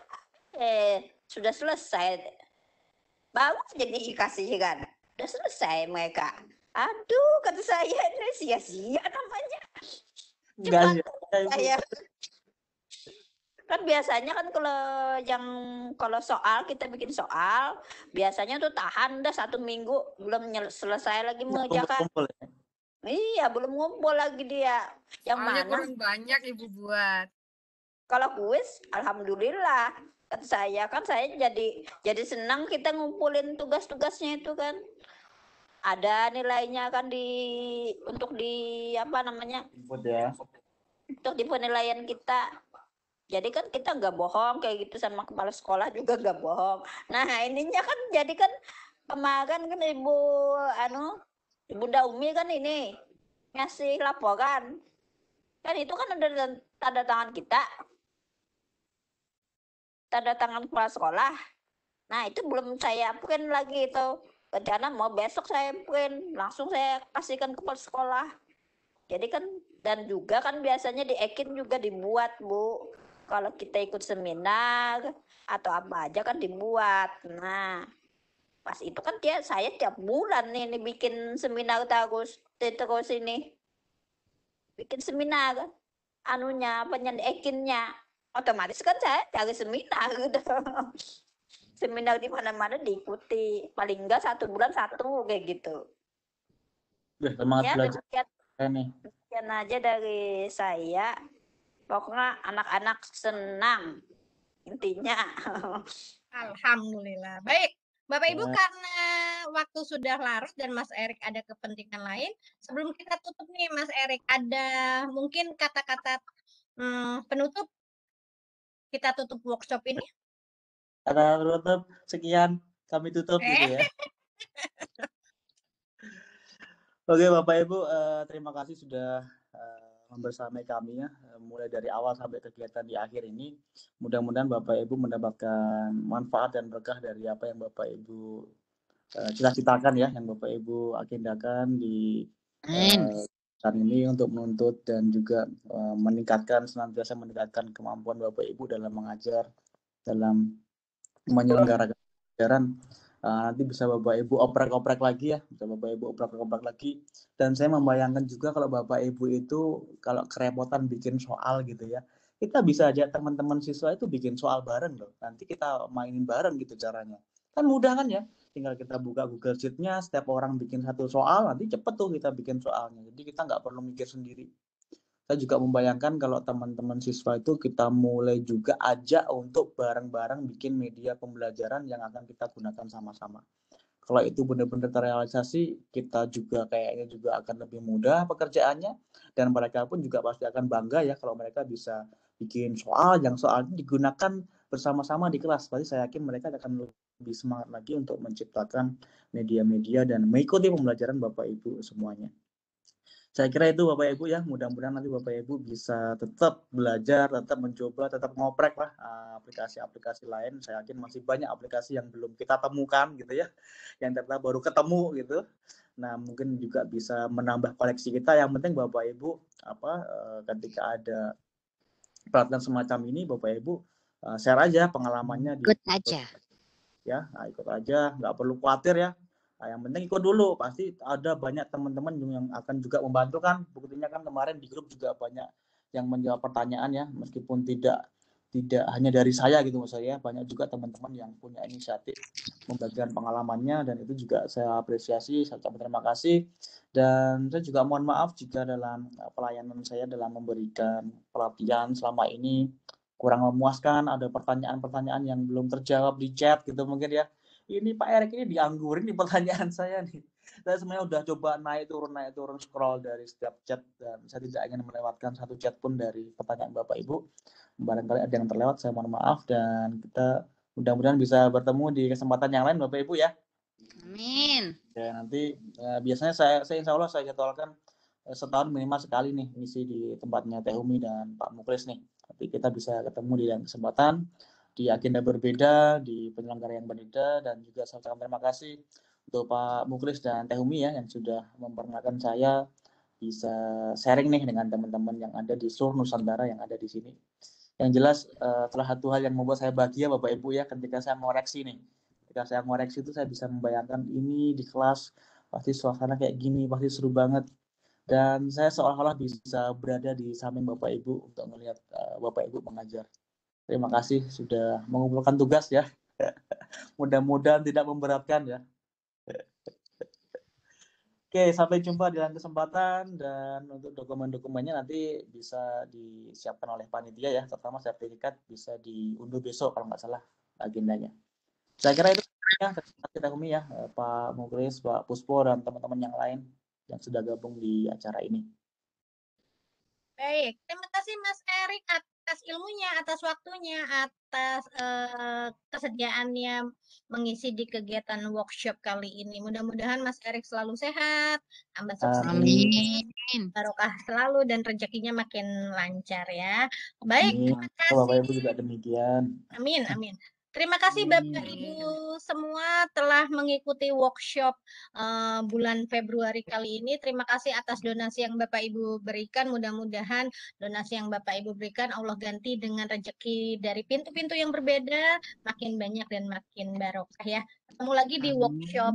J: Sudah selesai. Baru jadi dikasih kan. Sudah selesai mereka. Aduh, kata saya, ini sia-sia namanya. Cepat, saya. Kan biasanya kan kalau soal, kita bikin soal, biasanya tuh tahan dah 1 minggu, belum selesai lagi mengerjakan. Iya, belum ngumpul lagi dia. Yang
E: soalnya
J: mana?
E: kurang banyak ibu buat.
J: Kalau kuis, alhamdulillah. Kata saya kan, saya jadi senang kita ngumpulin tugas-tugasnya itu kan. Ada nilainya kan untuk di apa namanya?
B: Input ya.
J: Untuk di penilaian kita. Jadi kan kita nggak bohong kayak gitu, sama kepala sekolah juga nggak bohong. Nah ininya kan jadi kan kemarin kan Ibu Daumi kan ini ngasih laporan. Kan itu kan ada tanda tangan kita, tanda tangan kepala sekolah. Nah itu belum saya print lagi itu. Rencana mau besok saya print, langsung saya kasihkan kepala sekolah. Jadi kan, dan juga kan biasanya di Ekin juga dibuat, Bu. Kalau kita ikut seminar atau apa aja kan dibuat. Nah, pas itu kan saya tiap bulan nih bikin seminar terus ini. Bikin seminar Ekinnya. Otomatis kan saya cari seminar gitu. Seminar di mana-mana diikuti. Paling enggak 1 bulan 1 kayak gitu.
B: Semangat
J: Ya,
B: belajar nih.
J: Demikian aja dari saya. Pokoknya anak-anak senang intinya.
A: Alhamdulillah. Baik, Bapak Ibu, karena waktu sudah larut dan Mas Erik ada kepentingan lain, sebelum kita tutup nih Mas Erik, ada mungkin kata-kata penutup kita tutup workshop ini?
B: Kata penutup, sekian kami tutup gitu ya. Oke Bapak Ibu, terima kasih sudah membersamai kami ya, mulai dari awal sampai kegiatan di akhir ini. Mudah-mudahan Bapak Ibu mendapatkan manfaat dan berkah dari apa yang Bapak Ibu cita-citakan ya, yang Bapak Ibu agendakan di saat ini untuk menuntut dan juga senantiasa meningkatkan kemampuan Bapak Ibu dalam mengajar, dalam menyelenggarakan pelajaran. Nanti bisa Bapak Ibu oprek-oprek lagi ya, bisa Bapak Ibu oprek-oprek lagi. Dan saya membayangkan juga kalau Bapak Ibu itu kalau kerepotan bikin soal gitu ya, kita bisa aja teman-teman siswa itu bikin soal bareng loh. Nanti kita mainin bareng gitu caranya. Kan mudah kan ya, tinggal kita buka Google Sheet-nya, setiap orang bikin satu soal, nanti cepet tuh kita bikin soalnya. Jadi kita nggak perlu mikir sendiri. Saya juga membayangkan kalau teman-teman siswa itu kita mulai juga ajak untuk bareng-bareng bikin media pembelajaran yang akan kita gunakan sama-sama. Kalau itu benar-benar terrealisasi, kita juga kayaknya juga akan lebih mudah pekerjaannya, dan mereka pun juga pasti akan bangga ya kalau mereka bisa bikin soal yang soalnya digunakan bersama-sama di kelas. Pasti saya yakin mereka akan lebih semangat lagi untuk menciptakan media-media dan mengikuti pembelajaran Bapak Ibu semuanya. Saya kira itu Bapak Ibu ya, mudah-mudahan nanti Bapak Ibu bisa tetap belajar, tetap mencoba, tetap ngoprek lah aplikasi-aplikasi lain. Saya yakin masih banyak aplikasi yang belum kita temukan gitu ya, yang ternyata baru ketemu gitu. Nah mungkin juga bisa menambah koleksi kita. Yang penting Bapak Ibu ketika ada pelatihan semacam ini, Bapak Ibu share aja pengalamannya di
H: Ikut aja.
B: Ya, ikut aja, nggak perlu khawatir ya. Yang penting ikut dulu, pasti ada banyak teman-teman yang akan juga membantu kan. Buktinya kan kemarin di grup juga banyak yang menjawab pertanyaan ya, meskipun tidak hanya dari saya gitu maksud saya, banyak juga teman-teman yang punya inisiatif membagikan pengalamannya, dan itu juga saya apresiasi, saya ucapkan terima kasih. Dan saya juga mohon maaf jika dalam pelayanan saya dalam memberikan pelatihan selama ini kurang memuaskan, ada pertanyaan-pertanyaan yang belum terjawab di chat gitu mungkin ya. Ini Pak Erik ini dianggurin di pertanyaan saya nih. Saya sebenarnya udah coba naik turun scroll dari setiap chat, dan saya tidak ingin melewatkan satu chat pun dari pertanyaan Bapak Ibu. Barangkali ada yang terlewat, saya mohon maaf, dan kita mudah-mudahan bisa bertemu di kesempatan yang lain Bapak Ibu ya.
H: Amin.
B: Ya nanti biasanya saya insya Allah saya jadwalkan setahun minimal sekali nih ngisi di tempatnya Teh Umi dan Pak Muklis nih. Nanti kita bisa ketemu di lain kesempatan, di agenda berbeda, di penyelenggara yang berbeda, dan juga saya ucapkan terima kasih untuk Pak Muklis dan Teh Umi ya yang sudah memperkenalkan saya bisa sharing nih dengan teman-teman yang ada di seluruh Nusantara yang ada di sini. Yang jelas salah satu hal yang membuat saya bahagia Bapak Ibu ya, ketika saya ngoreksi nih. Ketika saya ngoreksi itu saya bisa membayangkan ini di kelas pasti suasana kayak gini, pasti seru banget. Dan saya seolah-olah bisa berada di samping Bapak Ibu untuk melihat Bapak Ibu mengajar. Terima kasih sudah mengumpulkan tugas ya. Mudah-mudahan tidak memberatkan ya. Oke, sampai jumpa di lain kesempatan, dan untuk dokumen-dokumennya nanti bisa disiapkan oleh panitia ya, terutama sertifikat bisa diunduh besok kalau nggak salah agendanya. Saya kira itu ya, kita Umi ya, Pak Muklis, Pak Puspo, dan teman-teman yang lain yang sudah gabung di acara ini.
A: Baik, terima kasih Mas Erik atas ilmunya, atas waktunya, atas kesediaannya mengisi di kegiatan workshop kali ini. Mudah-mudahan Mas Erik selalu sehat, tambah sukses,
H: Amin.
A: barokah selalu dan rezekinya makin lancar ya. Baik,
B: Amin.
A: terima
B: Bapak
A: kasih.
B: Ibu juga demikian.
A: Amin, amin. Terima kasih Bapak Ibu semua telah mengikuti workshop bulan Februari kali ini. Terima kasih atas donasi yang Bapak Ibu berikan. Mudah-mudahan donasi yang Bapak Ibu berikan Allah ganti dengan rezeki dari pintu-pintu yang berbeda, makin banyak dan makin barokah ya. Ketemu lagi di workshop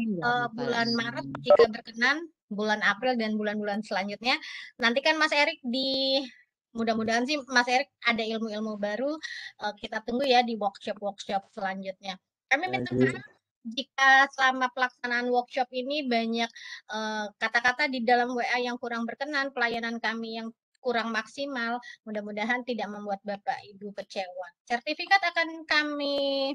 A: bulan Maret jika berkenan, bulan April dan bulan-bulan selanjutnya. Nantikan Mas Erik di mudah-mudahan sih Mas Erik ada ilmu-ilmu baru. Kita tunggu ya di workshop-workshop selanjutnya. Kami minta maaf jika selama pelaksanaan workshop ini banyak kata-kata di dalam WA yang kurang berkenan, pelayanan kami yang kurang maksimal. Mudah-mudahan tidak membuat Bapak Ibu kecewa. Sertifikat akan kami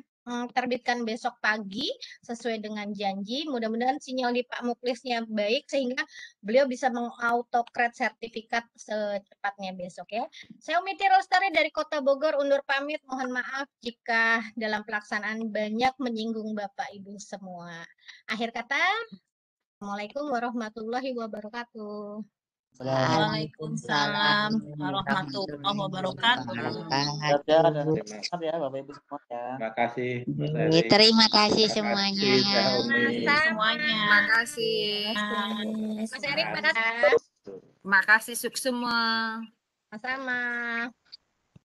A: terbitkan besok pagi sesuai dengan janji. Mudah-mudahan sinyal di Pak Muklisnya baik sehingga beliau bisa mengautocreate sertifikat secepatnya besok ya. Saya Umi Tirostari dari Kota Bogor undur pamit. Mohon maaf jika dalam pelaksanaan banyak menyinggung Bapak Ibu semua. Akhir kata, Assalamualaikum warahmatullahi wabarakatuh.
I: Waalaikumsalam warahmatullahi wabarakatuh.
B: Ya, dan sehat ya Bapak Ibu semua ya.
C: Terima kasih Mas
H: Iya,
C: Erik.
H: terima kasih semuanya.
C: Teh Umi.
I: Semuanya.
E: Terima kasih.
A: Mas Erik, makasih.
E: Terima kasih sukses semua.
A: Sama-sama.